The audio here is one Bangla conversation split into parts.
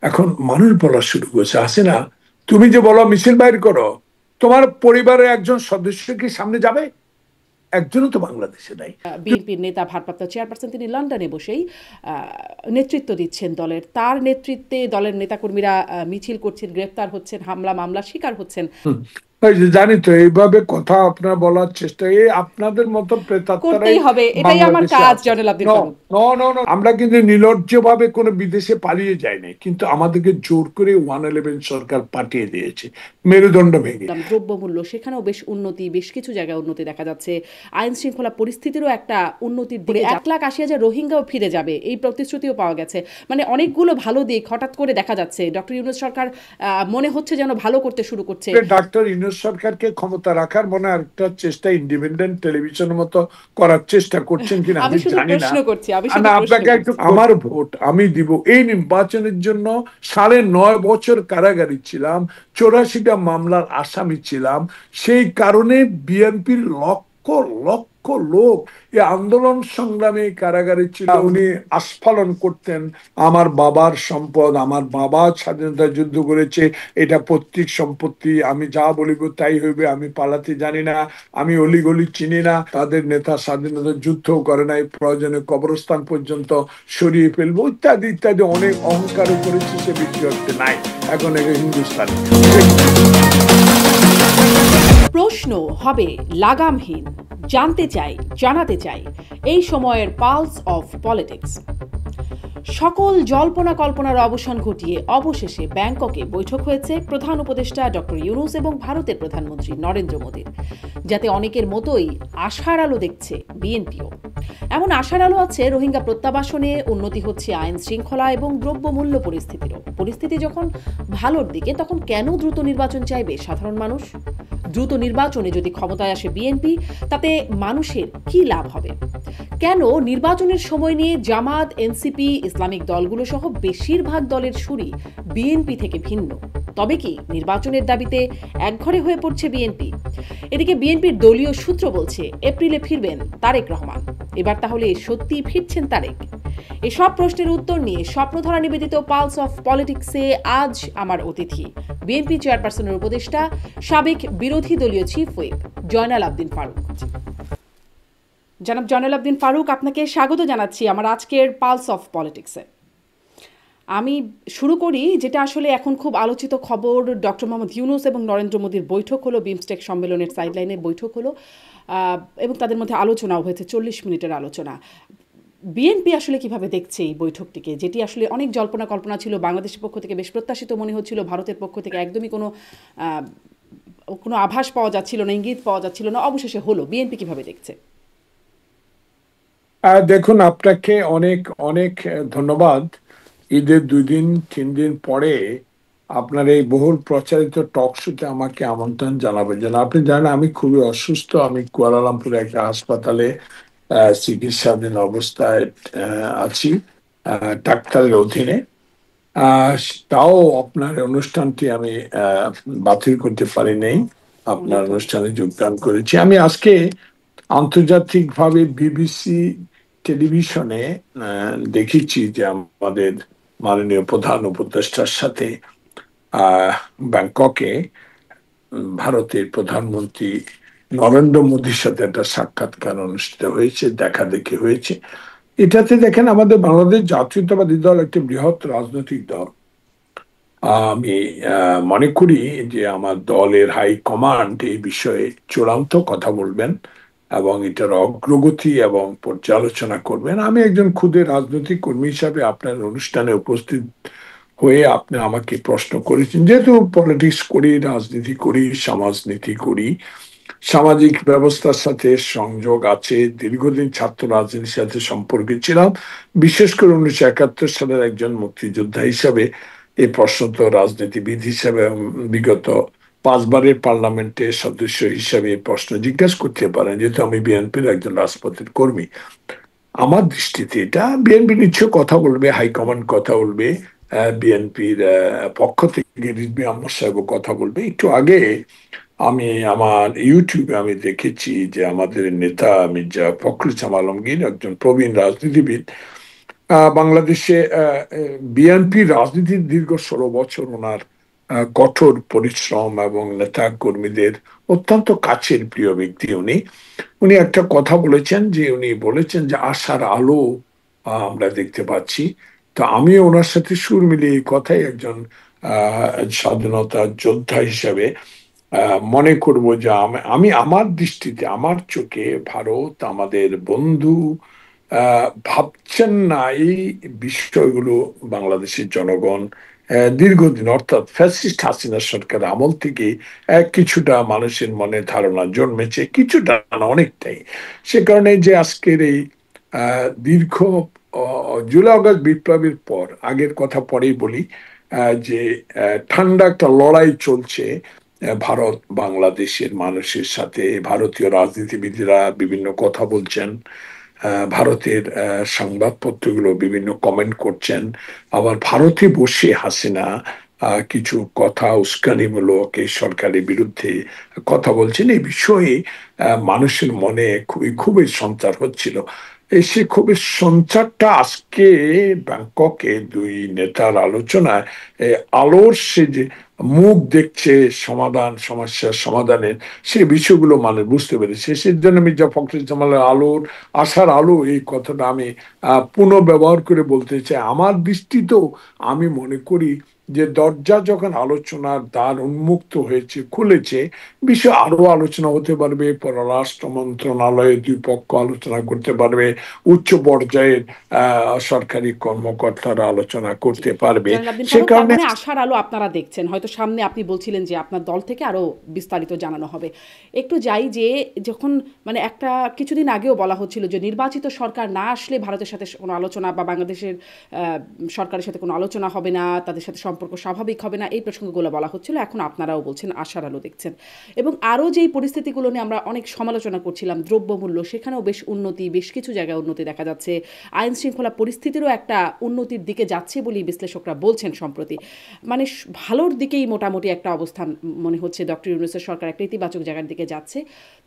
এখন মানুষ বলা শুরু করেছে, হাসিনা তুমি যে বলো মিছিল বাইর করো, তোমার পরিবারের একজন সদস্য কি সামনে যাবে? একজনও তো বাংলাদেশে নাই। বিএনপির নেতা ভারপ্রাপ্ত চেয়ারপারসন তিনি লন্ডনে বসেই নেতৃত্ব দিচ্ছেন দলের। তার নেতৃত্বে দলের নেতাকর্মীরা মিছিল করছেন, গ্রেপ্তার হচ্ছেন, হামলা মামলার শিকার হচ্ছেন। হুম। ওই যে জানি তো, এইভাবে কথা আপনার বলার চেষ্টা, এই আপনাদের মতো প্রেতাত্মারাই করতেই হবে, এটাই আমার বাংলাদেশে কাজ আছে। Joynal Abedin no, Faruk. No, no, no, আমরা কিন্তু নির্লজ্জ ভাবে কোনো বিদেশে পালিয়ে যাইনি, কিন্তু আমাদেরকে জোর করে 111 সরকার পাঠিয়ে দিয়েছে মেরুদণ্ড ভেঙে। দ্রব্যমূল্য সেখানেও বেশ উন্নতি, বেশ কিছু জায়গায় উন্নতি দেখা যাচ্ছে। আইন শৃঙ্খলা পরিস্থিতিরও একটা উন্নতির দিকে 1,80,000 রোহিঙ্গাও ফিরে যাবে এই প্রতিশ্রুতিও পাওয়া গেছে। মানে অনেকগুলো ভালো দিক হঠাৎ করে দেখা যাচ্ছে। ডক্টর ইউনূস সরকার মনে হচ্ছে যেন ভালো করতে শুরু করছে। ডাক্তার ইউনূস সরকারকে ক্ষমতা রাখার মনে হয় একটা চেষ্টা, ইন্ডিপেন্ডেন্ট টেলিভিশনের মতো করার চেষ্টা করছেন কিনা আমি আমি শুধু জানি না। প্রশ্ন করছি, আমি আর শুধু না, প্রশ্ন আপনাকে একটু, করছি। আমার ভোট আমি দিব এই নির্বাচনের জন্য। 9.5 বছর কারাগারে ছিলাম, 84টা মামলার আসামি ছিলাম। সেই কারণে বিএনপির লক্ষ লক্ষ লোক এই আন্দোলন সংগ্রামে কারাগারে ছিল। উনি আস্ফালন করতেন, আমার বাবার সম্পদ, আমার বাবা স্বাধীনতা যুদ্ধ করেছে, এটা পৈতৃক সম্পত্তি, আমি যা বলিব তাই হইবে, আমি পালাতে জানি না, আমি অলিগলি চিনি না, তাদের নেতা স্বাধীনতা যুদ্ধও করে নাই, প্রয়োজনে কবরস্থান পর্যন্ত সরিয়ে ফেলবো, ইত্যাদি ইত্যাদি অনেক অহংকারও করেছে, সে বিক্রি নাই। এখন হিন্দুস্তানি প্রশ্ন হবে লাগামহীন। জানতে চাই, জানাতে চাই এই সময়ের পালস অফ পলিটিক্স। সকল জল্পনা কল্পনার অবসান ঘটিয়ে অবশেষে ব্যাংককে বৈঠক হয়েছে প্রধান উপদেষ্টা ডক্টর ইউনূস এবং ভারতের প্রধানমন্ত্রী নরেন্দ্র মোদীর। যাতে অনেকের মতোই আশার আলো দেখছে বিএনপিও। এমন আশার আলো আছে রোহিঙ্গা প্রত্যাবাসনে, উন্নতি হচ্ছে আইন শৃঙ্খলা এবং দ্রব্যমূল্য পরিস্থিতিরও। পরিস্থিতি যখন ভালোর দিকে তখন কেন দ্রুত নির্বাচন চাইবে সাধারণ মানুষ? দ্রুত নির্বাচনে যদি ক্ষমতায় আসে বিএনপি, তাতে মানুষের কি লাভ হবে? কেন নির্বাচনের সময় নিয়ে জামাত, এনসিপি, ইসলামিক দলগুলো সহ বেশিরভাগ দলের সুরই বিএনপি থেকে ভিন্ন? তবে কি নির্বাচনের দাবিতে একঘরে হয়ে পড়ছে বিএনপি? এদিকে বিএনপির দলীয় সূত্র বলছে এপ্রিলে ফিরবেন তারেক রহমান। এবার তাহলে সত্যিই ফিরছেন তারেক? এসব প্রশ্নের উত্তর নিয়ে স্বপ্নধারা নিবেদিত পালস অফ পলিটিক্সে আজ আমার অতিথি বিএনপি চেয়ারপারসনের উপদেষ্টা, সাবেক বিরোধী দলীয় চিফ হুইপ জয়নাল আবদিন ফারুক। জনাব জয়নাল আবদিন ফারুক, আপনাকে স্বাগত জানাচ্ছি আমার আজকের পালস অফ পলিটিক্সে। আমি শুরু করি যেটা আসলে এখন খুব আলোচিত খবর। ডক্টর মোহাম্মদ ইউনূস এবং নরেন্দ্র মোদীর বৈঠক হলো, বিমস্টেক সম্মেলনের সাইডলাইনে বৈঠক হলো, এবং তাদের মধ্যে আলোচনাও হয়েছে, 40 মিনিটের আলোচনা। বিএনপি আসলে কিভাবে দেখছে এই বৈঠকটিকে, যেটি আসলে অনেক জল্পনা কল্পনা ছিল, বাংলাদেশের পক্ষ থেকে বেশ প্রত্যাশিত মনে হচ্ছিল, ভারতের পক্ষ থেকে একদমই কোনো আভাস পাওয়া যাচ্ছিল না, ইঙ্গিত পাওয়া যাচ্ছিল না, অবশেষে হলো। বিএনপি কিভাবে দেখছে? দেখুন, আপনাকে অনেক অনেক ধন্যবাদ। ঈদের 2 দিন 3 দিন পরে আপনার এই বহুল প্রচারিত টক শোতে আমাকে আমন্ত্রণ জানাবেন। যেন আপনি জানেন আমি খুবই অসুস্থ, আমি কুয়ালালামপুরে একটা হাসপাতালে চিকিৎসাধীন অবস্থায় আছি, ডাক্তারের অধীনে। আহ, তাও আপনার অনুষ্ঠানটি আমি বাতিল করতে পারি নাই, আপনার অনুষ্ঠানে যোগদান করেছি। আমি আজকে আন্তর্জাতিকভাবে বিবিসি টেলিভিশনে দেখেছি যে আমাদের মাননীয় প্রধান উপদেষ্টার সাথে আহ ব্যাংককে ভারতের প্রধানমন্ত্রী নরেন্দ্র মোদীর সাথে একটা সাক্ষাৎকার অনুষ্ঠিত হয়েছে, দেখা দেখি হয়েছে। এটাতে দেখেন আমাদের বাংলাদেশ জাতীয়তাবাদী দল একটি বৃহৎ রাজনৈতিক দল। আমি মনে করি যে আমার দলের হাই কমান্ড এই বিষয়ে চূড়ান্ত কথা বলবেন এবং এটার অগ্রগতি এবং পর্যালোচনা করবেন। আমি একজন ক্ষুদে রাজনৈতিক কর্মী হিসাবে আপনার অনুষ্ঠানে উপস্থিত হয়ে আপনি আমাকে প্রশ্ন করেছেন, যেহেতু পলিটিক্স করি, রাজনীতি করি, সমাজনীতি করি, সামাজিক ব্যবস্থার সাথে সংযোগ আছে, দীর্ঘদিন ছাত্র রাজনীতির সাথে সম্পর্কে ছিলাম, বিশেষ করে 1971 সালের একজন মুক্তিযোদ্ধা হিসাবে এই প্রশ্ন তো রাজনীতিবিদ হিসাবে বিগত 5বারের পার্লামেন্টের সদস্য হিসাবে এই প্রশ্ন জিজ্ঞাসা করতে পারেন, যেহেতু আমি বিএনপির একজন রাজপথের কর্মী। আমার দৃষ্টিতে এটা বিএনপি নিশ্চয় কথা বলবে, হাইকমান্ড কথা বলবে, বিএনপির পক্ষ থেকে রিজভী আহমদ সাহেব কথা বলবে। একটু আগে আমি আমার ইউটিউবে আমি দেখেছি যে আমাদের নেতা মির্জা ফখরুল ইসলাম আলমগীর, একজন প্রবীণ রাজনীতিবিদ, বাংলাদেশে বিএনপি রাজনীতির দীর্ঘ 16 বছর ওনার কঠোর পরিশ্রম এবং নেতা কর্মীদের অত্যন্ত কাছের প্রিয় ব্যক্তি উনি। উনি একটা কথা বলেছেন, যে উনি বলেছেন যে আশার আলো আমরা দেখতে পাচ্ছি। তো আমি ওনার সাথে সুর মিলিয়ে এই কথাই একজন স্বাধীনতা যোদ্ধা হিসেবে মনে করব যে আমি আমার দৃষ্টিতে, আমার চোখে ভারত আমাদের বন্ধু ভাবছেন না এই বিষয়গুলো। বাংলাদেশের জনগণ দীর্ঘদিন, অর্থাৎ ফ্যাসিস্ট হাসিনা সরকার আমল থেকে কিছুটা মানুষের মনে ধারণা জন্মেছে, কিছুটা না অনেকটাই। সে কারণে যে আজকের এই দীর্ঘ জুলাই আগস্ট বিপ্লবের পর, আগের কথা পরেই বলি, যে ঠান্ডা একটা লড়াই চলছে ভারত বাংলাদেশের মানুষের সাথে। ভারতীয় রাজনীতিবিদরা বিভিন্ন কথা বলছেন, ভারতের সংবাদপত্রগুলো বিভিন্ন কমেন্ট করছেন, আবার ভারতে বসে হাসিনা কিছু কথা উস্কানিমূলক এই সরকারের বিরুদ্ধে কথা বলছেন। এই বিষয়ে মানুষের মনে খুবই খুবই সঞ্চার হচ্ছিল। সে খুবই সঞ্চারটা আজকে ব্যাংককে দুই নেতার আলোচনায় আলোর সে যে মুখ দেখছে সমাধান, সমস্যার সমাধানের, সেই বিষয়গুলো মানুষ বুঝতে পেরেছে। সেই জন্য মির্জা ফখরুল ইসলামের আলোর, আশার আলো, এই কথাটা আমি পুনঃব্যবহার করে বলতে চাই। আমার দৃষ্টিতেও আমি মনে করি যে দরজা যখন আলোচনার দ্বার উন্মুক্ত হয়েছে, খুলেছে, বিষয় আরো আলোচনা হতে পারবে। পররাষ্ট্র মন্ত্রণালয়ে দুই পক্ষ আলোচনা করতে পারবে, উচ্চ পর্যায়ের সরকারি কর্মকর্তারা আলোচনা করতে পারবে। জয়নাল আবদিন সে ফারুক, তার কারণে মানে আশার আলো আপনারা দেখছেন। হয়তো সামনে আপনি বলছিলেন যে আপনার দল থেকে আরো বিস্তারিত জানানো হবে। একটু যাই যে, যখন মানে একটা কিছুদিন আগেও বলা হচ্ছিল যে নির্বাচিত সরকার না আসলে ভারতের সাথে কোনো আলোচনা বা বাংলাদেশের সরকারের সাথে কোনো আলোচনা হবে না, তাদের সাথে সম্পর্ক স্বাভাবিক হবে না, এই প্রসঙ্গগুলো বলা হচ্ছিল। এখন আপনারাও বলছেন আশার আলো দেখছেন। এবং আরও যেই পরিস্থিতিগুলো নিয়ে আমরা অনেক সমালোচনা করছিলাম, দ্রব্যমূল্য, সেখানেও বেশ উন্নতি, বেশ কিছু জায়গায় উন্নতি দেখা যাচ্ছে। আইন শৃঙ্খলা পরিস্থিতিরও একটা উন্নতির দিকে যাচ্ছে বলেই বিশ্লেষকরা বলছেন সম্প্রতি। মানে ভালোর দিকেই মোটামুটি একটা অবস্থান মনে হচ্ছে, ডক্টর ইউনূসের সরকার একটা ইতিবাচক জায়গার দিকে যাচ্ছে।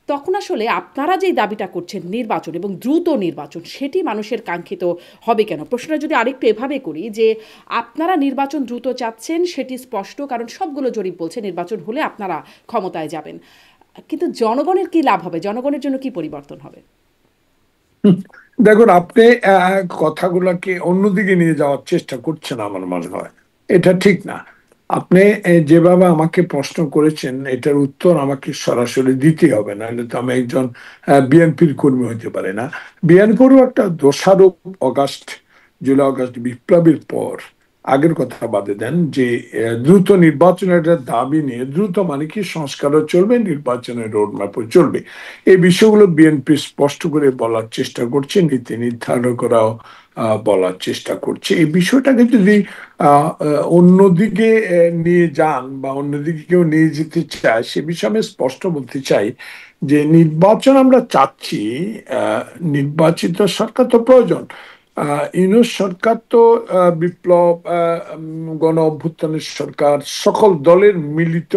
তখন আসলে আপনারা যেই দাবিটা করছেন নির্বাচন এবং দ্রুত নির্বাচন, সেটি মানুষের কাঙ্ক্ষিত হবে কেন? প্রশ্নটা যদি আরেকটু এভাবে করি, যে আপনারা নির্বাচন দ্রুত চাচ্ছেন সেটি স্পষ্ট, কারণ সবগুলো জরিপ বলছে নির্বাচন হলে আপনারা ক্ষমতায় যাবেন। কিন্তু জনগণের কি লাভ হবে? জনগণের জন্য কি পরিবর্তন হবে? হুম, দেখুন, আপনি কথাগুলোকে অন্যদিকে নিয়ে যাওয়ার চেষ্টা করছেন আমার মনে হয়। এটা ঠিক না। আপনি যেভাবে আমাকে প্রশ্ন করেছেন, এটার উত্তর আমাকে সরাসরি দিতে হবে, নাহলে তো আমি একজন বিএনপির কর্মী হতে পারে না। বিএনপিরও একটা দোষারোপ আগস্ট, জুলাই আগস্ট বিপ্লবের পর, আগের কথা বাদে দেন, যে দ্রুত নির্বাচনের একটা দাবি নিয়ে, দ্রুত মানে কি সংস্কারও চলবে, নির্বাচনের রোডম্যাপও চলবে, এই বিষয়গুলো বিএনপি স্পষ্ট করে বলার চেষ্টা করছে, নীতি নির্ধারণ করাও বলার চেষ্টা করছে। এই বিষয়টাকে যদি অন্যদিকে নিয়ে যান বা অন্যদিকে কেউ নিয়ে যেতে চায়, সে বিষয়ে আমি স্পষ্ট বলতে চাই যে নির্বাচন আমরা চাচ্ছি। আহ, নির্বাচিত সরকার তো প্রয়োজন। ইউনূস সরকার তো বিপ্লব, গণ অভ্যুত্থানের সরকার, সকল দলের মিলিত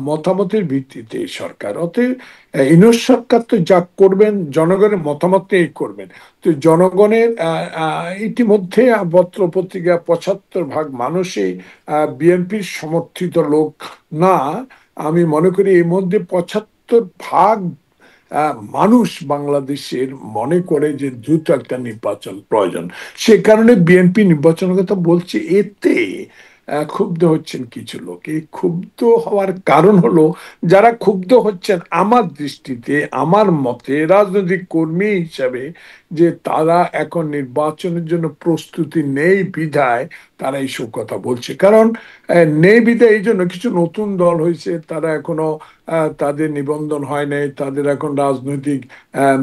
মতামতের ভিত্তিতে এই সরকার। অতএব ইউনূস সরকার তো যা করবেন জনগণের মতামত নিয়েই করবেন। তো জনগণের ইতিমধ্যে পত্র পত্রিকা 75% মানুষই বিএনপির সমর্থিত লোক না। আমি মনে করি এর মধ্যে 75% মানুষ বাংলাদেশের মনে করে যে দ্রুত একটা নির্বাচন প্রয়োজন। সে কারণে বিএনপি নির্বাচনের কথা বলছে। এতে ক্ষুব্ধ হচ্ছেন কিছু লোক। এই ক্ষুব্ধ হওয়ার কারণ হলো, যারা ক্ষুব্ধ হচ্ছেন আমার দৃষ্টিতে, আমার মতে, রাজনৈতিক কর্মী হিসাবে, যে তারা এখন নির্বাচনের জন্য প্রস্তুতি নেই বিধায় তারা এইসব কথা বলছে। কারণ নেই বিধায় এই জন্য, কিছু নতুন দল হয়েছে, তারা এখনো তাদের নিবন্ধন হয় নাই, তাদের এখন রাজনৈতিক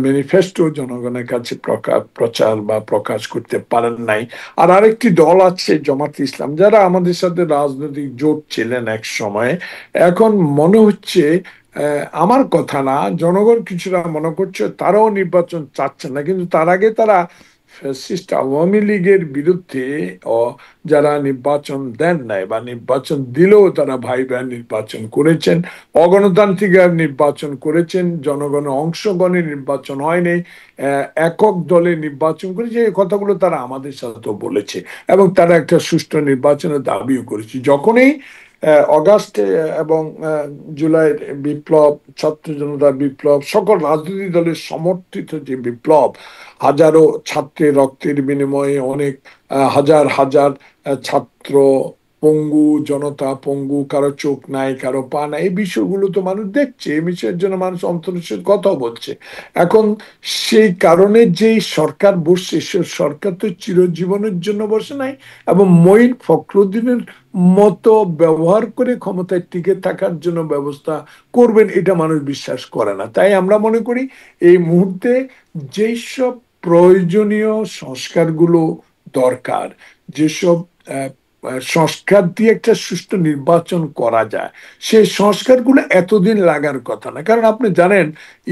ম্যানিফেস্টো জনগণের কাছে প্রচার বা প্রকাশ করতে পারেন নাই। আর আরেকটি দল আছে জামাত ইসলাম, যারা আমাদের সাথে রাজনৈতিক জোট ছিলেন এক সময়। এখন মনে হচ্ছে, আমার কথা না, জনগণ কিছুটা মনে করছে তারাও নির্বাচন চাচ্ছেন না, কিন্তু তার আগে তারা ফ্যাসিস্ট আওয়ামী লীগের বিরুদ্ধে যারা নির্বাচন দেন নাই বা নির্বাচন দিলেও তারা ভাই ভাই নির্বাচন করেছেন, অগণতান্ত্রিক নির্বাচন করেছেন, জনগণের অংশগ্রহণে নির্বাচন হয়নি, একক দলে নির্বাচন করেছে, এই কথাগুলো তারা আমাদের সাথে বলেছে এবং তারা একটা সুষ্ঠু নির্বাচনের দাবিও করেছে। যখনই অগাস্ট এবং জুলাইয়ের বিপ্লব, ছাত্র জনতা বিপ্লব, সকল রাজনৈতিক দলের সমর্থিত যে বিপ্লব, হাজারো ছাত্রের রক্তের বিনিময়ে অনেক হাজার হাজার ছাত্র পঙ্গু, জনতা পঙ্গু, কারো চোখ নাই, কারো পা নাই, এই বিষয়গুলো তো মানুষ দেখছে, এই বিষয়ের জন্য মানুষ অন্তরের কথা বলছে। এখন সেই কারণে যেই সরকার বসছে, সে সরকার তো চিরজীবনের জন্য বসে নাই এবং মঈন ফখরুদ্দিনের মতো ব্যবহার করে ক্ষমতায় টিকে থাকার জন্য ব্যবস্থা করবেন, এটা মানুষ বিশ্বাস করে না। তাই আমরা মনে করি এই মুহূর্তে যেই সব প্রয়োজনীয় সংস্কারগুলো দরকার, যেসব সংস্কার দিয়ে একটা সুষ্ঠু নির্বাচন করা যায়, সেই সংস্কারগুলো এতদিন লাগার কথা না। কারণ আপনি জানেন,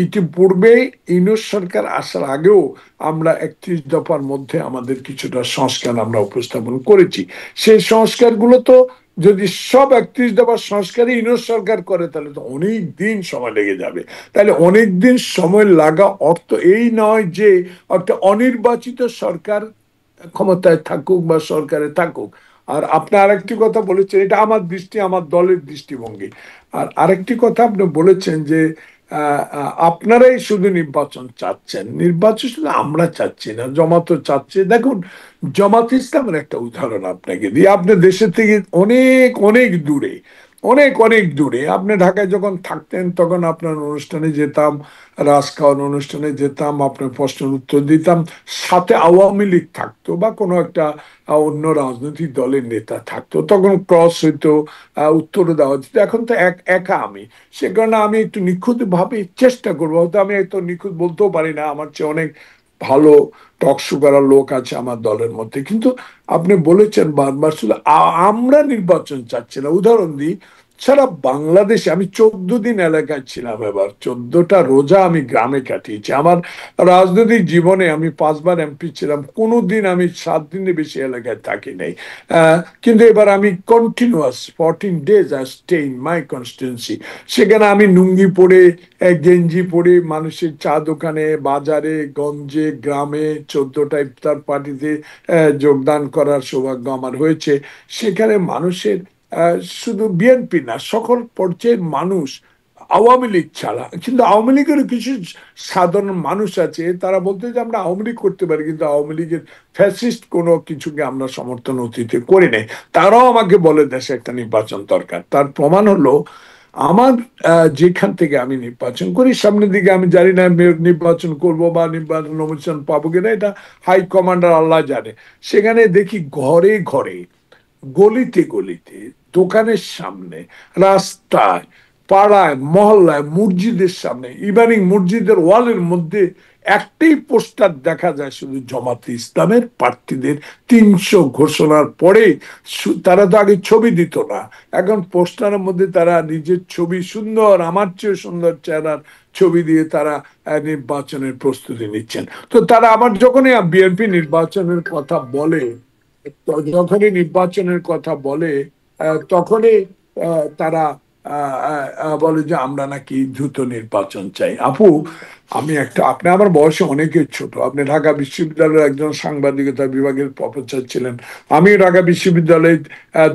ইতিপূর্বে ইউনূস সরকার আসার আগেও আমরা 31 দফার মধ্যে আমাদের কিছুটা সংস্কার আমরা উপস্থাপন করেছি। সেই সংস্কারগুলো তো যদি সব 31 দফার সংস্কারই ইউনূস সরকার করে তাহলে তো অনেক দিন সময় লেগে যাবে। তাহলে অনেক দিন সময় লাগা অর্থ এই নয় যে একটা অনির্বাচিত সরকার ক্ষমতায় থাকুক বা সরকারে থাকুক। আর আপনি আরেকটি কথা বলেছেন, এটা আমার দৃষ্টি, আমার দলের দৃষ্টিভঙ্গি। আর আরেকটি কথা আপনি বলেছেন যে আপনারাই শুধু নির্বাচন চাচ্ছেন। নির্বাচন শুধু আমরা চাচ্ছি না, জামাতও চাচ্ছে। দেখুন, জামাত ইসলামের একটা উদাহরণ আপনাকে দিই। আপনি দেশের থেকে অনেক অনেক দূরে, অনেক অনেক দূরে, আপনি ঢাকায় যখন থাকতেন তখন আপনার অনুষ্ঠানে যেতাম, রাজ খাওয়ার অনুষ্ঠানে যেতাম, আপনার প্রশ্নের উত্তর দিতাম, সাথে আওয়ামী লীগ থাকতো বা কোনো একটা অন্য রাজনৈতিক দলের নেতা থাকতো, তখন ক্রস হইতো, উত্তর দেওয়া যেত। এখন তো একা আমি, সে কারণে আমি একটু নিখুঁত ভাবে চেষ্টা করবো। হয়তো আমি এত নিখুঁত বলতেও পারি না, আমার চেয়ে অনেক ভালো টকশো করার লোক আছে আমার দলের মধ্যে। কিন্তু আপনি বলেছেন বারবার শুধু আমরা নির্বাচন চাচ্ছি না। উদাহরণ দিই, সারা বাংলাদেশে আমি 14 দিন এলাকায় ছিলাম, এবার 14টা রোজা আমি গ্রামে কাটিয়েছি। আমার রাজনৈতিক জীবনে আমি 5বার এমপি ছিলাম, কোনোদিন আমি 7 দিনের বেশি এলাকায় থাকি নাই। কিন্তু এবার আমি continuous 14 days I stay in my constituency. সেখানে আমি লুঙ্গি পরে, গেঞ্জি পরে মানুষের চা দোকানে, বাজারে, গঞ্জে, গ্রামে 14টা ইফতার পার্টিতে যোগদান করার সৌভাগ্য আমার হয়েছে। সেখানে মানুষের শুধু বিএনপি না, সকল পর্যায়ের মানুষ, আওয়ামী লীগ ছাড়া, কিন্তু আওয়ামী লীগের কিছু সাধারণ মানুষ আছে, তারা বলতে যে আমরা আওয়ামী লীগ করতে পারি, কিন্তু আওয়ামী লীগের ফ্যাসিস্ট কোনো কিছুকে আমরা সমর্থন অতীতে করি নাই। তারাও আমাকে বলে দেশে একটা নির্বাচন দরকার। তার প্রমাণ হলো আমার যেখান থেকে আমি নির্বাচন করি, সামনের দিকে আমি জানি না নির্বাচন করব বা নির্বাচন নমিনেশন পাবো কিনা, এটা হাই কমান্ডার আল্লাহ জানে। সেখানে দেখি ঘরে ঘরে, গলিতে গলিতে, দোকানের সামনে, রাস্তায়, পাড়ায়, মহল্লায়, মসজিদের সামনে, ইদানিং মসজিদের ওয়ালের মধ্যে একটাই পোস্টার দেখা যায়, শুধু জামাতে ইসলামের প্রার্থীদের 300 ঘোষণার পরে। তারা তো আগে ছবি দিত না, এখন পোস্টারের মধ্যে তারা নিজের ছবি, সুন্দর, আমার চেয়ে সুন্দর চেহারার ছবি দিয়ে তারা নির্বাচনের প্রস্তুতি নিচ্ছেন। তো তারা আবার যখনই বিএনপি নির্বাচনের কথা বলে, যখনই নির্বাচনের কথা বলে, তখনই তারা বলে যে আমরা নাকি দ্রুত নির্বাচন চাই। আপু, আমি একটা, আপনি আমার বয়সে অনেকের ছোট, আপনি ঢাকা বিশ্ববিদ্যালয়ের একজন সাংবাদিকতা বিভাগের প্রফেসর ছিলেন, আমি ঢাকা বিশ্ববিদ্যালয়ে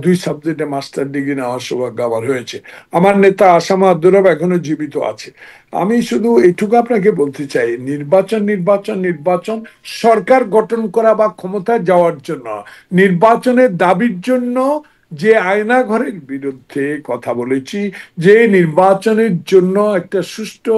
2 সাবজেক্টে মাস্টার ডিগ্রি নেওয়ার সৌভাগ্য আমার হয়েছে। আমার নেতা আসামা আব্দুর রব এখনো জীবিত আছে। আমি শুধু এইটুকু আপনাকে বলতে চাই, নির্বাচন নির্বাচন নির্বাচন সরকার গঠন করা বা ক্ষমতায় যাওয়ার জন্য, নির্বাচনের দাবির জন্য যে আয়না ঘরের বিরুদ্ধে কথা বলেছি, যে নির্বাচনের জন্য একটা সুষ্ঠু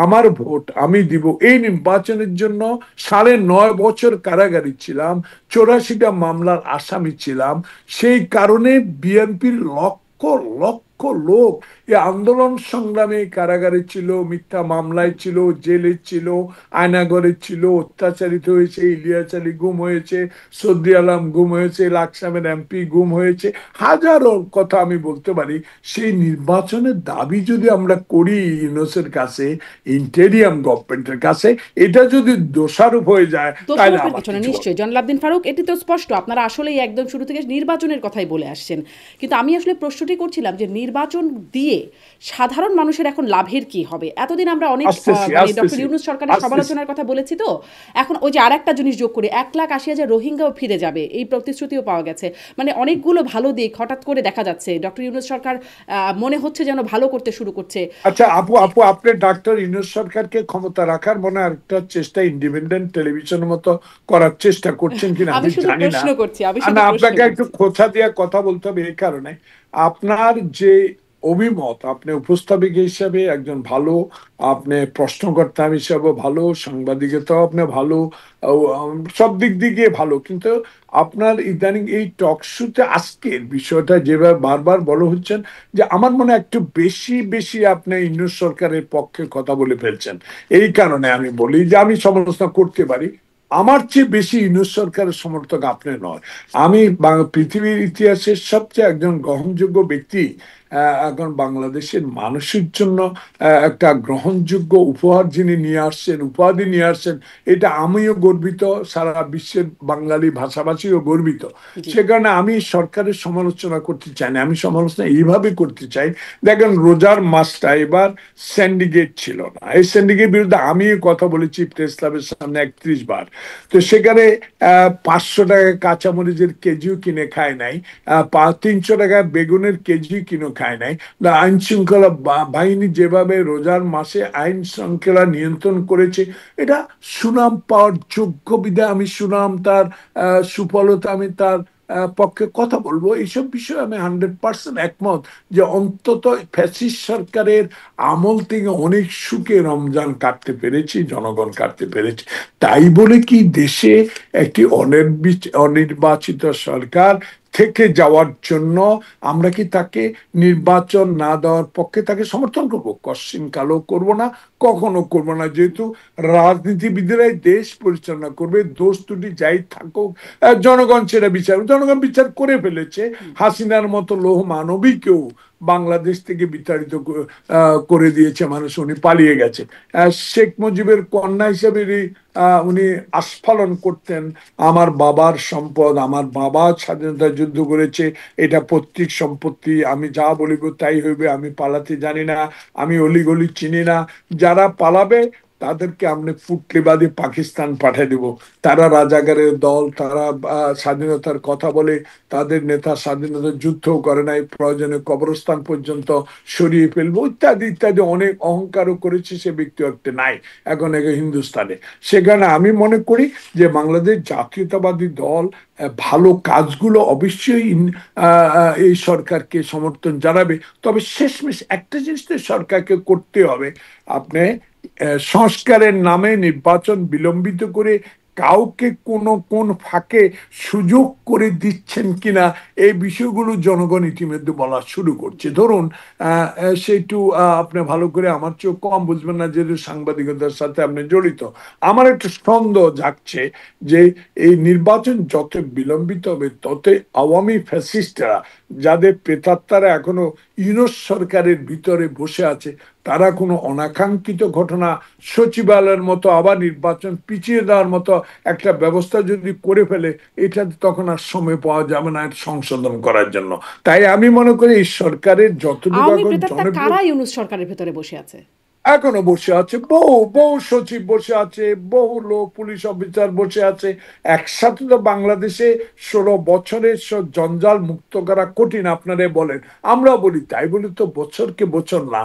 আমার ভোট আমি দিব, এই নির্বাচনের জন্য 9.5 বছর কারাগারে ছিলাম, 84টা মামলার আসামি ছিলাম। সেই কারণে বিএনপির লক্ষ লক্ষ লোক এই আন্দোলন সংগ্রামে কারাগারে ছিল, মিথ্যা মামলায় ছিল, জেলে ছিল, আয়নাগরে ছিল, অত্যাচারিত হয়েছে, ইলিয়াস আলী গুম হয়েছে, সদ্দি আলম গুম হয়েছে, লাকসামের এমপি গুম হয়েছে, হাজারো কথা আমি বলতে পারি। সেই নির্বাচনের দাবি যদি আমরা করি ইউনূসের কাছে, ইন্টেরিয়াম গভর্নমেন্টের কাছে, এটা যদি দোষারোপ হয়ে যায় তাহলে দোষারোপের আমার কিছু না, কিছু বলার নিশ্চয়ই জনাব ফারুক, এটি তো স্পষ্ট আপনারা আসলেই একদম শুরু থেকে নির্বাচনের কথাই বলে আসছেন। কিন্তু আমি আসলে প্রশ্নটি করছিলাম যে নির্বাচন দিয়ে সাধারণ মানুষের এখন লাভের কি হবে? এতদিন আমরা অনেক আসতেছি মানে ডক্টর আসতেছি ইউনূস সরকারের আসতেছি সমালোচনার কথা বলেছি, তো এখন ওই যে আরেকটা জিনিস যোগ করি, 1,80,000 রোহিঙ্গাও ফিরে যাবে এই প্রতিশ্রুতিও পাওয়া গেছে। মানে অনেকগুলো ভালো দিক হঠাৎ করে দেখা যাচ্ছে, ডক্টর ইউনূস সরকার মনে হচ্ছে যেন ভালো করতে শুরু করছে। আচ্ছা আপু, আপনি ডাক্তার ইউনূস সরকারকে ক্ষমতা রাখার মনে হয় একটা চেষ্টা ইন্ডিপেন্ডেন্ট টেলিভিশনের মতো করার চেষ্টা করছেন কিনা আমি আমি শুধু জানি না। প্রশ্ন করছি, আমি আর শুধু না, প্রশ্ন আপনাকে একটু করছি। খোঁচা দিয়ে কথা বলতে হবে এই কারণে, আপনার যে অভিমত, আপনি উপস্থাপিক হিসাবে একজন ভালো, আপনি প্রশ্নকর্তা হিসাবে ভালো, সাংবাদিকতাও আপনি ভালো, সব দিক দিয়ে ভালো, কিন্তু আপনার ইদানিং এই টক শোতে আজকের বিষয়টা যেভাবে বারবার বলা হচ্ছেন, যে আমার মনে হয় একটু বেশি বেশি আপনি ইউনূস সরকারের পক্ষে কথা বলে ফেলছেন। এই কারণে আমি বলি যে আমি সমালোচনা করতে পারি, আমার চেয়ে বেশি ইউনূস সরকারের সমর্থক আপনি নয়। আমি পৃথিবীর ইতিহাসের সবচেয়ে একজন গ্রহণযোগ্য ব্যক্তি, এখন বাংলাদেশের মানুষের জন্য একটা গ্রহণযোগ্য উপহার যিনি নিয়ে আসছেন, উপাধি নিয়ে আসছেন, এটা আমিও গর্বিত, সারা বিশ্বের বাঙালি ভাষাভাষীও গর্বিত। জি। সে কারণে আমি সরকারের সমালোচনা করতে চাই না, আমি সমালোচনা এইভাবে করতে চাই, দেখেন রোজার মাসটা এবার সিন্ডিকেট ছিল না, এই সিন্ডিকেট বিরুদ্ধে আমি কথা বলেছি প্রেস ক্লাবের সামনে 31 বার। তো সেখানে 500 টাকা কাঁচামরিচের কেজিও কিনে খায় নাই, 300 টাকা বেগুনের কেজি কিনে খায় নাই। আইন শৃঙ্খলা বাহিনী যেভাবে রোজার মাসে আইন শৃঙ্খলা নিয়ন্ত্রণ করেছে, এটা সুনাম পাওয়ার যোগ্য বিধায় আমি সুনাম, তার সুফলতা, আমি তার পক্ষে কথা বলবো। এইসব বিষয়ে আমি 100% একমত, যে অন্তত ফ্যাসিস্ট সরকারের আমল থেকে অনেক সুখে রমজান কাটতে পেরেছি, জনগণ কাটতে পেরেছে। তাই বলে কি দেশে একটি অনির্বাচিত সরকার থেকে যাওয়ার জন্য আমরা কি তাকে নির্বাচন না দেওয়ার পক্ষে তাকে সমর্থন করব? কশ্চিন কালো করব না, কখনো করব না। যেহেতু রাজনীতিবিদেরাই দেশ পরিচালনা করবে, দোষ ত্রুটি যাই থাকুক, জনগণ সেটা জনগণ বিচার করে ফেলেছে। হাসিনার মতো লৌহ মানবীকেও বাংলাদেশ থেকে বিতাড়িত করে দিয়েছে মানুষ, উনি পালিয়ে গেছে। শেখ মুজিবের কন্যা হিসেবে উনি আস্ফালন করতেন, আমার বাবার সম্পদ, আমার বাবা স্বাধীনতা যুদ্ধ করেছে, এটা পৈতৃক সম্পত্তি, আমি যা বলিব তাই হইবে, আমি পালাতে জানি না, আমি অলিগলি চিনি না, যারা পালাবে তাদেরকে আমরা পুটলিবাদী পাকিস্তান পাঠিয়ে দেব। তারা রাজাকারের দল, তারা স্বাধীনতার কথা বলে, তাদের নেতা স্বাধীনতার যুদ্ধ করে নাই, প্রয়োজনে কবরস্থান পর্যন্ত সরিয়ে ফেলবো, ইত্যাদি ইত্যাদি অনেক অহংকারও করেছে, সে ব্যক্তি একটা নাই এখন হিন্দুস্তানে। সেখানে আমি মনে করি যে বাংলাদেশ জাতীয়তাবাদী দল ভালো কাজগুলো অবশ্যই এই সরকারকে সমর্থন জানাবে। তবে শেষমেশ একটা জিনিস তো সরকারকে করতে হবে, আপনি সংস্কারের নামে নির্বাচন বিলম্বিত করে কাউকে কোন ফাঁকে সুযোগ করে দিচ্ছেন কিনা, এই বিষয়গুলো জনগণ ইতিমধ্যে বলা শুরু করছে। ধরুন সে একটু আপনি ভালো করে আমার চেয়েও কম বুঝবেন না, যেহেতু সাংবাদিকতার সাথে আপনি জড়িত, আমার একটু সন্দেহ জাগছে যে এই নির্বাচন যত বিলম্বিত হবে তত আওয়ামী ফ্যাসিস্টরা, যাদের প্রেতাত্মারা এখনো ইউনূস সরকারের ভিতরে বসে আছে, তারা কোনো অনাকাঙ্ক্ষিত ঘটনা, সচিবালয়ের মতো আবার নির্বাচন পিছিয়ে দেওয়ার মতো একটা ব্যবস্থা যদি করে ফেলে, এটা তখন আর সময় পাওয়া যাবে না সংশোধন করার জন্য। তাই আমি মনে করি এই সরকারের যতটুকু আওয়ামী এখন প্রেতাত্মা জনপ্রিয়, কারা ইউনূস সরকারের ভেতরে বসে আছে? এখনো বসে আছে, বহু বহু সচিব বসে আছে, বহু লোক, পুলিশ অফিসার বসে আছে। একসাথে তো বাংলাদেশে 16 বছরের সব জঞ্জাল মুক্ত করা কঠিন, আপনারা বলেন, আমরা বলি, তাই বলি তো বছরকে বছর না,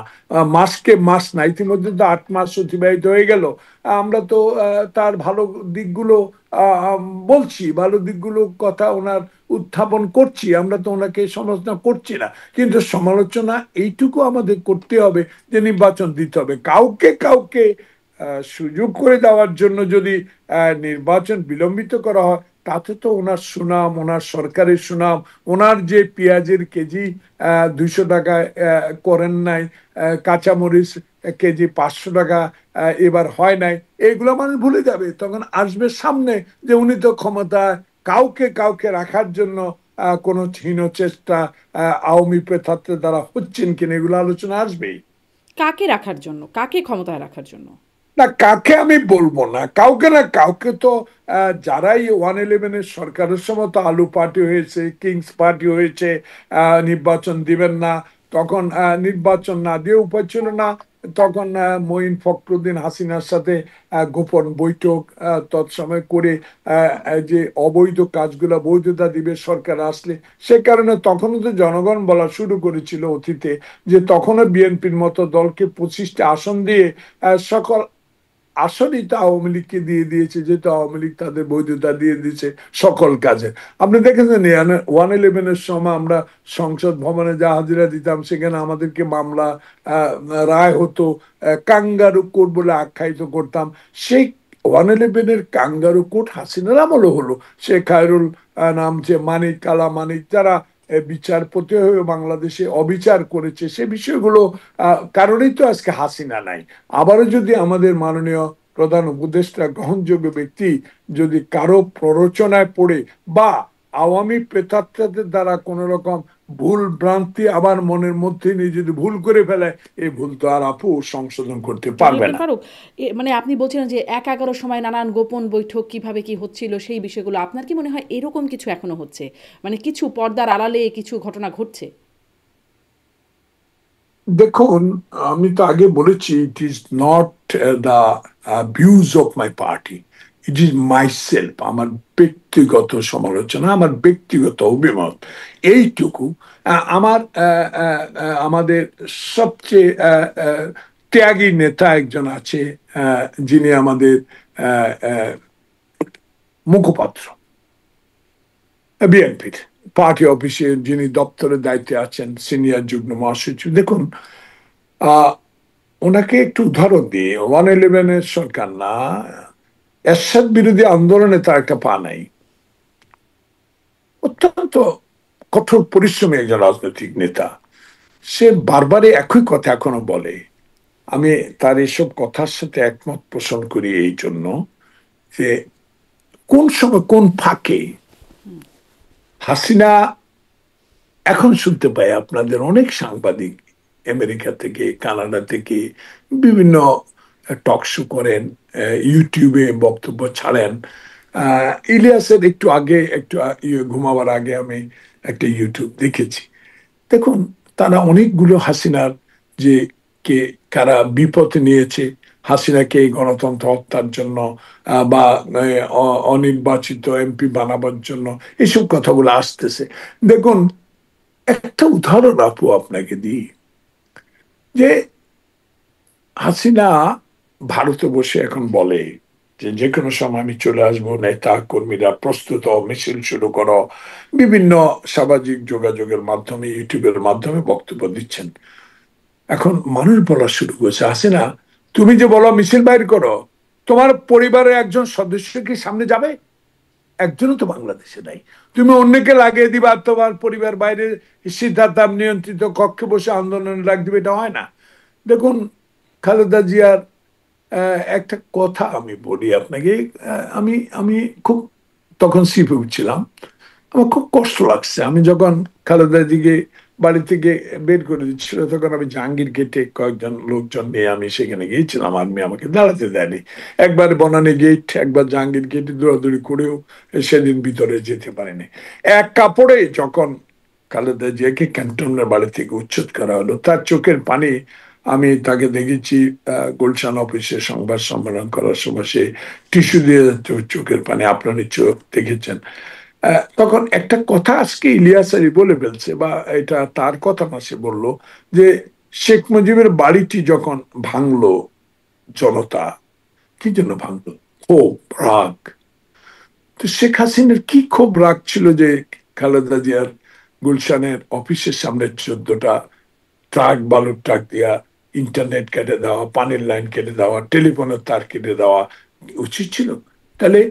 মাসকে মাস না, ইতিমধ্যে তো 8 মাস অতিবাহিত হয়ে গেল। আমরা তো তার ভালো দিকগুলো বলছি, ভালো দিকগুলো কথা ওনার উত্থাপন করছি, আমরা তো ওনাকে সমালোচনা করছি না। কিন্তু সমালোচনা এইটুকু আমাদের করতে হবে যে নির্বাচন দিতে হবে। কাউকে কাউকে সুযোগ করে দেওয়ার জন্য যদি নির্বাচন বিলম্বিত করা হয়, তাতে তো ওনার সুনাম, ওনার সরকারের সুনাম, ওনার যে পেঁয়াজের কেজি 200 টাকা করেন নাই, কাঁচামরিচ কেজি 500 টাকা এবার হয় নাই, এগুলো মানুষ ভুলে যাবে। তখন আসবে সামনে যে উনি তো ক্ষমতায় কাউকে কাউকে রাখার জন্য কোনো হীন চেষ্টা আওয়ামী প্রেতাত্ত্বের দ্বারা হচ্ছেন কিনা, এগুলো আলোচনা আসবেই। কাকে রাখার জন্য, কাকে ক্ষমতায় রাখার জন্য? না, কাকে আমি বলবো না, কাউকে না কাউকে তো যারাই 111-এর সরকারের সময় তো আলু পার্টি হয়েছে, কিংস পার্টি হয়েছে, নির্বাচন দিবেন না, তখন নির্বাচন না দিয়ে উপায় ছিল না, তখন মঈন ফখরুদ্দিন হাসিনার সাথে গোপন বৈঠক তৎসময় করে যে অবৈধ কাজগুলো বৈধতা দিবে সরকার আসলে। সে কারণে তখনও তো জনগণ বলা শুরু করেছিল অতীতে যে তখনও বিএনপির মতো দলকে 25টা আসন দিয়ে সকল আসলেই তো আওয়ামী লীগকে দিয়ে দিয়েছে, যেহেতু আওয়ামী লীগ তাদের বৈধতা দিয়ে দিয়েছে সকল কাজে। আপনি দেখেছেন 111-এর সময় আমরা সংসদ ভবনে যা হাজিরা দিতাম, সেখানে আমাদেরকে মামলা রায় হতো, কাঙ্গারু কোর্ট বলে আখ্যায়িত করতাম। সেই 111-এর কাঙ্গারু কোর্ট হাসিনার আমলও হলো। সে খায়রুল নাম যে মানিক, কালা মানিক, যারা বিচারপতি হয়ে বাংলাদেশে অবিচার করেছে, সে বিষয়গুলো কারণেই তো আজকে হাসিনা নাই। আবারও যদি আমাদের মাননীয় প্রধান উপদেষ্টা, গ্রহণযোগ্য ব্যক্তি, যদি কারো প্ররোচনায় পড়ে বা আওয়ামী প্রেতাত্মাদের দ্বারা কোন রকম ভুল ভ্রান্তি আবার মনের মধ্যে নিয়ে যদি ভুল করে ফেলে, এই ভুল তো আর আপু সংশোধন করতে পারবে ডক্টর না। ফারুক, মানে আপনি বলছিলেন যে ১-১১ সময় নানান গোপন বৈঠক কিভাবে কি হচ্ছিল সেই বিষয়গুলো, আপনার কি মনে হয় এরকম কিছু এখনো হচ্ছে? মানে কিছু পর্দার আড়ালে কিছু ঘটনা ঘটছে? দেখুন, আমি তো আগে বলেছি, it is not the views of my party, it is my self, আমার ব্যক্তিগত সমালোচনা, আমার ব্যক্তিগত অভিমত, এইটুকু। আমার আমাদের সবচেয়ে ত্যাগী নেতা একজন আছে, যিনি আমাদের আহ, আহ, মুখপাত্র বিএনপির, পার্টি অফিসে যিনি দপ্তরের দায়িত্বে আছেন, সিনিয়র যুগ্ম মহাসচিব। দেখুন, আহ ওনাকে একটু উদাহরণ দিয়ে, 111-এর সরকার না, এরশাদ বিরোধী আন্দোলনে তার একটা পা নাই। অত্যন্ত কঠোর পরিশ্রমী একজন রাজনৈতিক নেতা। সে বারবারই একই কথা এখনো বলে। আমি তার এসব কথার সাথে একমত পোষণ করি এই জন্য যে কোন সময় কোন ফাঁকে হাসিনা, এখন শুনতে পাই আপনাদের অনেক সাংবাদিক আমেরিকা থেকে, কানাডা থেকে বিভিন্ন টক শো করেন, ইউটিউবে বক্তব্য ছাড়েন। ইলিয়াসের একটু আগে, একটু ঘুমাবার আগে আমি একটা ইউটিউব দেখেছি। দেখুন, তারা অনেকগুলো হাসিনার যে কে কারা বিপথে নিয়েছে, হাসিনাকে এই গণতন্ত্র হত্যার জন্য বা অনির্বাচিত এমপি বানাবার জন্য, এসব কথাগুলো আসতেছে। দেখুন, একটা উদাহরণ আপু আপনাকে দিই, যে হাসিনা ভারতে বসে এখন বলে যে যে কোনো সময় আমি চলে আসবো, নেতা কর্মীরা প্রস্তুত হও, মিছিল শুরু করো, বিভিন্ন সামাজিক যোগাযোগের মাধ্যমে, ইউটিউবের মাধ্যমে বক্তব্য দিচ্ছেন। এখন মানুষ বলা শুরু করেছে, হাসিনা তুমি যে বলো মিছিল বাইর করো, তোমার পরিবারের একজন সদস্য কি সামনে যাবে? একজনও তো বাংলাদেশে নাই। তুমি অন্যকে লাগিয়ে দিবা, তোমার পরিবার বাইরে সিদ্ধার্থ নিয়ন্ত্রিত কক্ষে বসে আন্দোলন ডাক দিবে, এটা হয় না। দেখুন, খালেদা জিয়ার একটা কথা আমি বলি আপনাকে। আমি আমি খুব তখন সিপে উঠছিলাম, আমার খুব কষ্ট লাগছে। আমি যখন খালেদা জিকে বাড়ি থেকে বের করে দিচ্ছিল, তখন আমি জাহাঙ্গীর গেটে কয়েকজন লোকজন নিয়ে আমি সেখানে গিয়েছিলাম, আর্মি আমাকে দাঁড়াতে দেয়নি। একবার বনানী গেট, একবার জাহাঙ্গীর গেটে দৌড়াদৌড়ি করেও সেদিন ভিতরে যেতে পারিনি। এক কাপড়ে যখন খালেদা জিয়াকে ক্যান্টনের বাড়ি থেকে উচ্ছেদ করা হলো, তার চোখের পানি আমি তাকে দেখেছি গুলশান অফিসে সংবাদ সম্মেলন করার সময় সে টিস্যু দিয়ে চোখের পানি, আপনার চোখ দেখেছেন। তখন একটা কথা আজকে ইলিয়াস আলী বলে ফেলছে, বা এটা তার কথা না, সে বললো যে শেখ মুজিবের বাড়িটি যখন ভাঙলো জনতা, কি জন্য ভাঙলো? ক্ষোভ, রাগ। তো শেখ হাসিনার কি ক্ষোভ, রাগ ছিল যে খালেদা জিয়ার গুলশানের অফিসের সামনে 14টা ট্রাক, বালুর ট্রাক দিয়া ইন্টারনেট কেটে দেওয়া, পানির লাইন কেটে দেওয়া, টেলিফোনের তার কেটে দেওয়া উচিত ছিল? তাহলে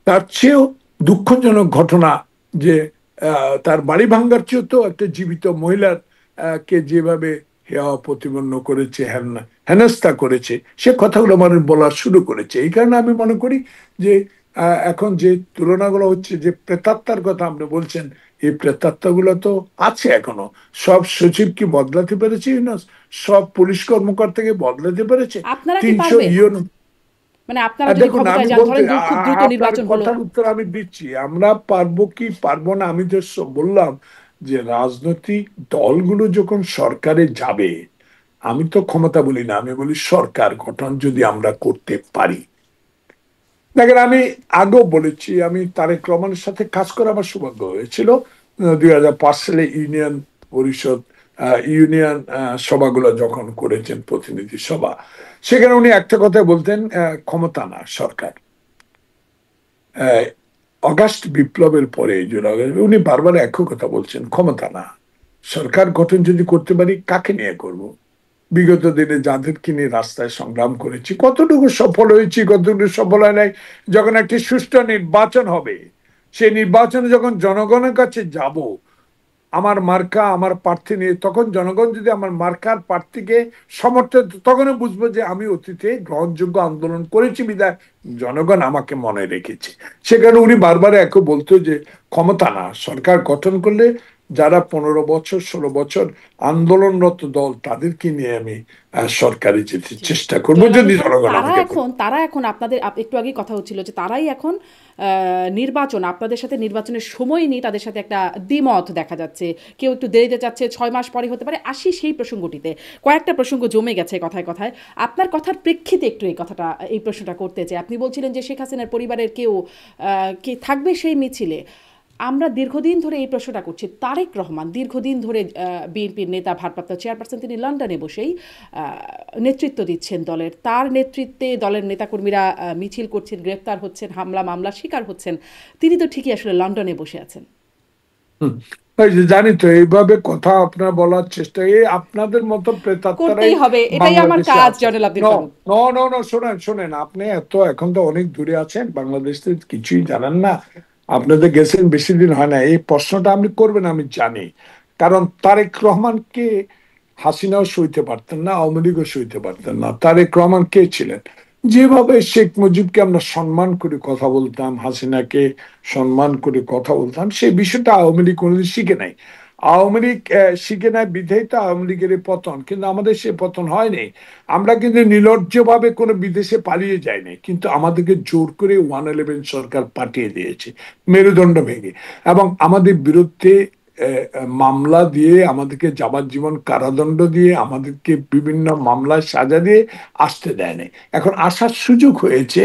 তার চেয়েও দুঃখজনক ঘটনা যে তার বাড়ি ভাঙ্গার চেয়েও তো একটা জীবিত মহিলার কে যেভাবে হেয় প্রতিপন্ন করেছে, হেনস্থা করেছে, সে কথাগুলো মানুষ বলা শুরু করেছে। এই কারণে আমি মনে করি যে এখন যে তুলনাগুলো হচ্ছে, যে প্রেতাত্মার কথা আপনি বলছেন, এই প্রেতাত্মাগুলো তো আছে এখনো। সব সচিব কি বদলাতে পেরেছে ইউনূস? সব পুলিশ কর্মকর্তাকে বদলাতে পেরেছে? আপনারা কি 300 পারবেন? ইউন মানে আপনারা যদি দেখুন, ক্ষমতায় আমি যান, বলতে ধরেন খুব দ্রুত আপনার নির্বাচন হলো। কথার উত্তর আমি দিচ্ছি, আমরা পারবো কি পারবো না আমি তো বললাম যে রাজনৈতিক দলগুলো যখন সরকারে যাবে, আমি তো ক্ষমতা বলি না, আমি বলি সরকার গঠন যদি আমরা করতে পারি। দেখেন, আমি আগেও বলেছি, আমি তারেক রহমানের সাথে কাজ করে আমার সৌভাগ্য হয়েছিল 2005 সালে ইউনিয়ন পরিষদ, ইউনিয়ন সভাগুলো যখন করেছেন, প্রতিনিধি সভা, সেখানে উনি একটা কথা বলতেন, ক্ষমতা না সরকার। আহ, অগাস্ট বিপ্লবের পরে, জুলাই আগস্ট, উনি বারবার একই কথা বলছেন, ক্ষমতা না সরকার গঠন যদি করতে পারি কাকে নিয়ে করব। বিগত দিনে যাদেরকে নিয়ে রাস্তায় সংগ্রাম করেছি, কতটুকু সফল হয়েছি, কতটুকু সফল হয় নাই। যখন একটি সুষ্ঠু নির্বাচন হবে, সেই নির্বাচনে যখন জনগণের কাছে যাব, আমার মার্কা আমার প্রার্থী নিয়ে, তখন জনগণ যদি আমার মার্কার প্রার্থীকে সমর্থন, তখনই বুঝবো যে আমি অতীতে গ্রহণযোগ্য আন্দোলন করেছি বিধায় জনগণ আমাকে মনে রেখেছে। সে কারণে উনি বারবার একই বলতো যে ক্ষমতা না সরকার গঠন করলে যারা 15 বছর 16 বছর আন্দোলনরত দল, তাদেরকে নিয়ে আমি সরকারে যেতে জি। চেষ্টা করবো জয়নাল যদি হোসেন, জনগণ তারা আমাকে ভোট। এখন তারা এখন আপনাদের একটু আগে কথা হচ্ছিল যে তারাই এখন নির্বাচন, আপনাদের সাথে নির্বাচনের সময় নিয়ে তাদের সাথে একটা দ্বিমত দেখা যাচ্ছে। কেউ একটু দেরিতে চাচ্ছে, 6 মাস পরে হতে পারে। আসি সেই প্রসঙ্গটিতে, কয়েকটা প্রসঙ্গ জমে গেছে কথায় কথায়। আপনার কথার প্রেক্ষিতে একটু এই প্রশ্নটা করতে চাই। আপনি বলছিলেন যে শেখ হাসিনার পরিবারের কেউ কে থাকবে সেই মিছিলে। আমরা দীর্ঘদিন ধরে এই প্রশ্নটা করছি। তারেক রহমান দীর্ঘদিন ধরে বিএনপির নেতা, ভারপ্রাপ্ত চেয়ারপারসন, তিনি লন্ডনে বসেই নেতৃত্ব দিচ্ছেন দলের। তার নেতৃত্বে দলের নেতাকর্মীরা মিছিল করছেন, গ্রেপ্তার হচ্ছেন, হামলা মামলার শিকার হচ্ছেন। তিনি তো ঠিকই আসলে লন্ডনে বসে আছেন। হুম। এই যে জানি তো, এইভাবে কথা আপনার বলার চেষ্টা, এই আপনাদের মতো প্রেতাত্মারাই করতেই হবে, এটাই আমার বাংলাদেশে কাজ আছে। জয়নাল ন আব্দিন ফারুক। ন ন ন শোনেন শোনেন, আপনি এত এখন তো অনেক দূরে আছেন, বাংলাদেশ থেকে কিছুই জানেন না। আপনাদের গেছেন বেশি দিন হয় না, এই প্রশ্নটা আপনি করবেন আমি জানি। কারণ তারেক রহমানকে হাসিনাও সইতে পারতেন না, আওয়ামী লীগও সইতে পারতেন না। তারেক রহমান কে ছিলেন? যেভাবে শেখ মুজিবকে আমরা সম্মান করে কথা বলতাম, হাসিনাকে সম্মান করে কথা বলতাম, সেই বিষয়টা আওয়ামী লীগ কোনোদিন শিখে নাই। আওয়ামী লীগ শিখে নেয় বিধেয় তো আওয়ামী লীগের এই পতন, কিন্তু আমাদের সে পতন হয়নি। আমরা কিন্তু নির্লজ্জভাবে কোনো বিদেশে পালিয়ে যাইনি, কিন্তু আমাদেরকে জোর করে 111 সরকার পাঠিয়ে দিয়েছে, মেরুদণ্ড ভেঙে। এবং আমাদের বিরুদ্ধে মামলা দিয়ে, আমাদেরকে যাবজ্জীবন কারাদণ্ড দিয়ে, আমাদেরকে বিভিন্ন মামলায় সাজা দিয়ে আসতে দেয় নাই। এখন আসার সুযোগ হয়েছে,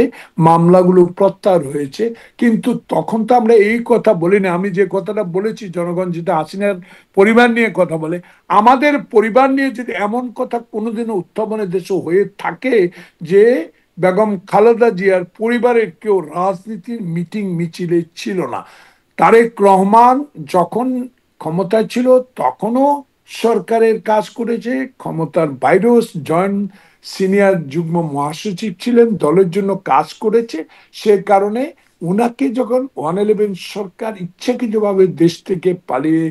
মামলাগুলো প্রত্যাহার হয়েছে, কিন্তু তখন তো আমরা এই কথা বলিনি। আমি যে কথাটা বলেছি, জনগণ যেটা হাসিনার পরিবার নিয়ে কথা বলে, আমাদের পরিবার নিয়ে যদি এমন কথা কোনোদিনও উত্থাপনের দেশে হয়ে থাকে যে বেগম খালেদা জিয়ার পরিবারের কেউ রাজনীতির মিটিং মিছিলে ছিল না। তারেক রহমান যখন ক্ষমতায় ছিল তখনও সরকারের কাজ করেছে, ক্ষমতার বাইরেও জয়েন্ট সিনিয়র যুগ্ম মহাসচিব ছিলেন, দলের জন্য কাজ করেছে। সে কারণে উনাকে যখন 111 সরকার ইচ্ছাকৃতভাবে দেশ থেকে পালিয়ে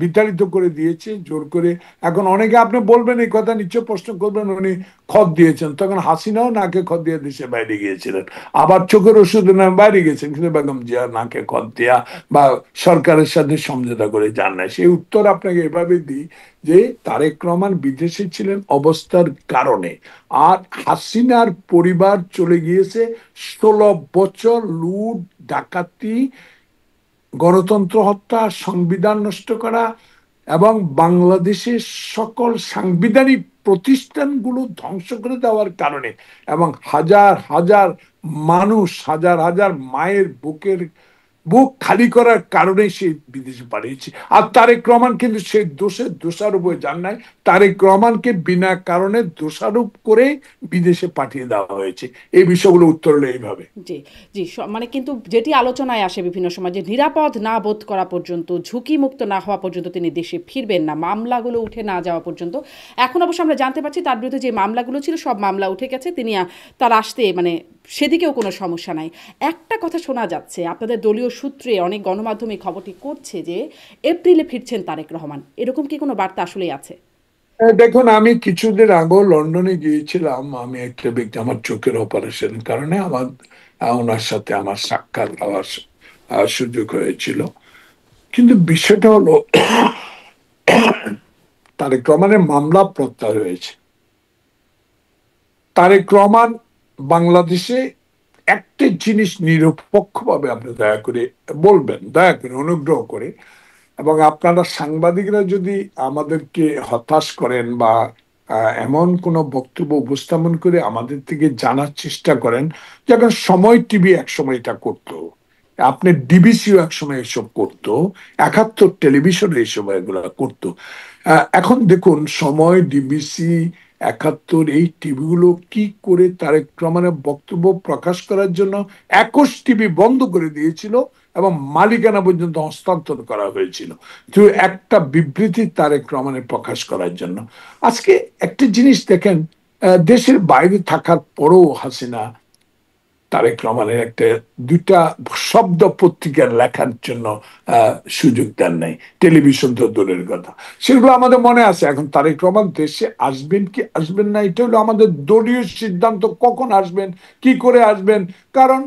বিতাড়িত করে দিয়েছে জোর করে। এখন অনেকে আপনি বলবেন, এই কথা নিশ্চয় প্রশ্ন করবেন, উনি খত দিয়েছেন, তখন হাসিনাও নাকে খত দিয়ে দেশে বাইরে গিয়েছিলেন। আবার চোখের ওষুধের নামে বাইরে গেছেন, কিন্তু বেগম জিয়া নাকে খত দেয়া বা সরকারের সাথে সমঝোতা করে যান না। সেই উত্তর আপনাকে এভাবে দিই যে তারেক রহমান বিদেশে ছিলেন অবস্থার কারণে, আর হাসিনার পরিবার চলে গিয়েছে 16 বছর লুট, ডাকাতি, গণতন্ত্র হত্যা, সংবিধান নষ্ট করা এবং বাংলাদেশের সকল সাংবিধানিক প্রতিষ্ঠানগুলো ধ্বংস করে দেওয়ার কারণে, এবং হাজার হাজার মানুষ, হাজার হাজার মায়ের বুকের বুক খালি করার কারণে সে বিদেশে পাঠিয়েছে। আর তারেক রহমান কিন্তু সে দোষারোপ হয়ে যান নাই, তারেক রহমানকে বিনা কারণে দোষারোপ করে বিদেশে পাঠিয়ে দেওয়া হয়েছে। এই বিষয়গুলো উত্তর হলো এইভাবে। জি, জি। মানে কিন্তু যেটি আলোচনায় আসে বিভিন্ন সময় যে নিরাপদ না বোধ করা পর্যন্ত, ঝুঁকিমুক্ত না হওয়া পর্যন্ত তিনি দেশে ফিরবেন না। মামলাগুলো উঠে না যাওয়া পর্যন্ত। এখন অবশ্য আমরা জানতে পারছি তার বিরুদ্ধে যে মামলাগুলো ছিল সব মামলা উঠে গেছে। তিনি তার আসতে মানে সেদিকেও কোনো সমস্যা নাই। একটা কথা শোনা যাচ্ছে আপনাদের দলীয় সূত্রে অনেক গণমাধ্যমে এই খবরটি করছে যে এপ্রিলে ফিরছেন তারেক রহমান। এরকম কি কোনো বার্তা আসলেই আছে? দেখুন, আমি কিছুদিন আগেও লন্ডনে গিয়েছিলাম। আমি একটা ব্যক্তি, আমার চোখের অপারেশন কারণে আমার ওনার সাথে আমার সাক্ষাৎ হওয়ার সুযোগ হয়েছিল। কিন্তু বিষয়টা হলো তারেক রহমানের মামলা প্রত্যাহার হয়েছে। তারেক রহমান বাংলাদেশে একটা জিনিস নিরপেক্ষভাবে আপনি দয়া করে বলবেন, দয়া করে অনুগ্রহ করে, এবং আপনারা সাংবাদিকরা যদি আমাদেরকে হতাশ করেন বা এমন কোনো বক্তব্য উপস্থাপন করে আমাদের থেকে জানার চেষ্টা করেন, যেমন সময় টিভি একসময় এটা করতো, আপনি ডিবিসিও একসময় এসব করতো, 71 টেলিভিশনে এই সময় এগুলো করতো। এখন দেখুন, সময়, ডিবিসি, 71 এই টিভিগুলো কি করে তারেক রহমানের বক্তব্য প্রকাশ করার জন্য 21 টিভি বন্ধ করে দিয়েছিল এবং মালিকানা পর্যন্ত হস্তান্তর করা হয়েছিল তো একটা বিবৃতি তারেক রহমানের প্রকাশ করার জন্য। আজকে একটা জিনিস দেখেন, দেশের বাইরে থাকার পরও হাসিনা তারেক রহমানের একটা দুইটা শব্দ পত্রিকার লেখার জন্য সুযোগ দেন নাই, টেলিভিশন তো দূরের কথা। সেগুলো আমাদের মনে আছে। এখন তারেক রহমান দেশে আসবেন কি আসবেন না, এটা হলো আমাদের দলীয় সিদ্ধান্ত, কখন আসবেন, কি করে আসবেন। কারণ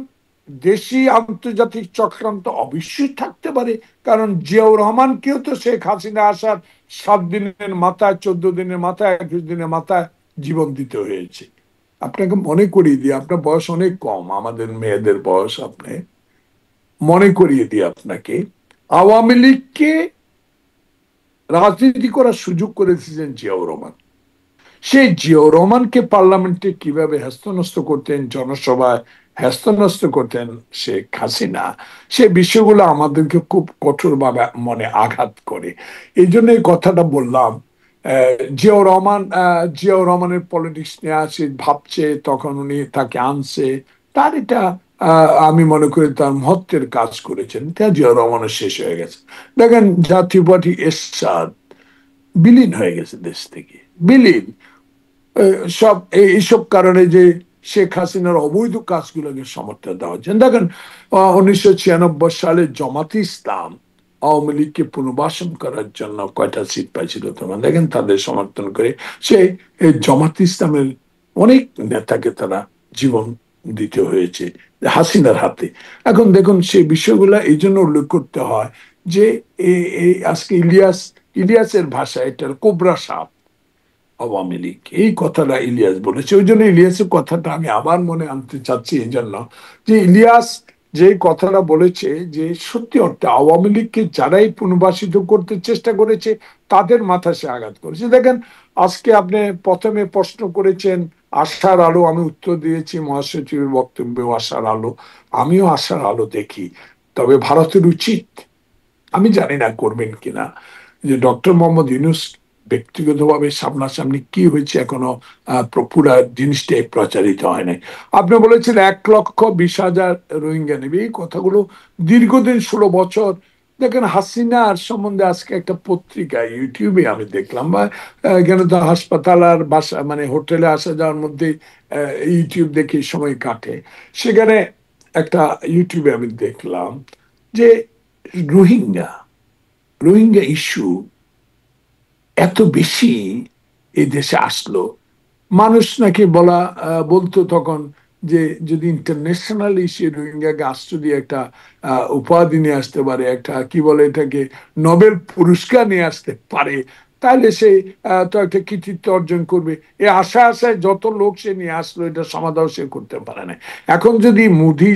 দেশি আন্তর্জাতিক চক্রান্ত অবশ্যই থাকতে পারে, কারণ জিয়াউর রহমানকেও তো শেখ হাসিনা আসার 7 দিনের মাথায়, 14 দিনের মাথায়, 21 দিনের মাথায় জীবন দিতে হয়েছে। আপনাকে মনে করিয়ে দিই, আপনার বয়স অনেক কম, আমাদের মেয়েদের বয়স, আপনি মনে করিয়ে দিই আপনাকে, আওয়ামী লীগকে রাজনীতি করার সুযোগ করে দিয়েছেন জিয়াউর রহমান। সেই জিয়াউর রহমানকে পার্লামেন্টে কিভাবে হেস্তনেস্ত করতেন, জনসভায় হেস্তনেস্ত করতেন শেখ হাসিনা, সে বিষয়গুলো আমাদেরকে খুব কঠোরভাবে মনে আঘাত করে। এই জন্য এই কথাটা বললাম। জিয়াউর রহমানের পলিটিক্স নিয়ে আসে ভাবছে, তখন উনি তাকে আনছে, তার এটা আমি মনে করি তার মহত্বের কাজ করেছেন। তা জিয়াউর রহমানের শেষ হয়ে গেছে। দেখেন, জাতীয় পার্টি এরশাদ বিলীন হয়ে গেছে দেশ থেকে, বিলীন। সব এইসব কারণে যে শেখ হাসিনার অবৈধ কাজগুলোকে সমর্থন দেওয়া হচ্ছে। দেখেন, 1996 সালে জামাতে ইসলাম আওয়ামী লীগকে পুনর্বাসন করার জন্য কয়টা সিট পাইছিল তোমার, দেখেন তাদের সমর্থন করে সে এই জামাতে ইসলামের অনেক নেতাকে তারা জীবন দিতে হয়েছে হাসিনার হাতে। এখন দেখুন, সেই বিষয়গুলো এই জন্য উল্লেখ করতে হয় যে এই আজকে ইলিয়াসের ভাষায় এটার কোবরা সাপ আওয়ামী লীগ, এই কথাটা ইলিয়াস বলেছে। ওই জন্য ইলিয়াসের কথাটা আমি আবার মনে আনতে চাচ্ছি, এই জন্য যে ইলিয়াস যে কথাটা বলেছে যে সত্যি অর্থে আওয়ামী লীগকে যারাই পুনর্বাসিত করতে চেষ্টা করেছে তাদের মাথা সে আঘাত করেছে। দেখেন, আজকে আপনি প্রথমে প্রশ্ন করেছেন আশার আলো, আমি উত্তর দিয়েছি মহাসচিবের বক্তব্যে আশার আলো। আমিও আশার আলো দেখি। তবে ভারতের উচিত, আমি জানি না করবেন কিনা, যে ডক্টর মোহাম্মদ ইউনূস ব্যক্তিগতভাবে সামনাসামনি কি হয়েছে এখনো পুরা জিনিসটাই প্রচারিত হয় নাই। আপনি বলেছেন 1,20,000 রোহিঙ্গা নেবে, এই কথাগুলো দীর্ঘদিন 16 বছর। দেখেন, হাসিনার সম্বন্ধে আজকে একটা পত্রিকা ইউটিউবে আমি দেখলাম, বা এখানে তো হাসপাতাল আর বাসা মানে হোটেলে আসা যাওয়ার মধ্যে ইউটিউব দেখে সময় কাটে। সেখানে একটা ইউটিউবে আমি দেখলাম যে রোহিঙ্গা রোহিঙ্গা ইস্যু এত বেশি এই দেশে আসলো, মানুষ নাকি বলতো তখন যে যদি ইন্টারন্যাশনাল ইস্যু রোহিঙ্গাকে আশ্রয় দিয়ে একটা উপাধি নিয়ে আসতে পারে, একটা কি বলে এটাকে, নোবেল পুরস্কার নিয়ে আসতে পারে, তাহলে সে তো একটা কৃতিত্ব অর্জন করবে। এই আশায় যত লোক সে নিয়ে আসলো, এটা সমাধান সে করতে পারে না। এখন যদি মোদি,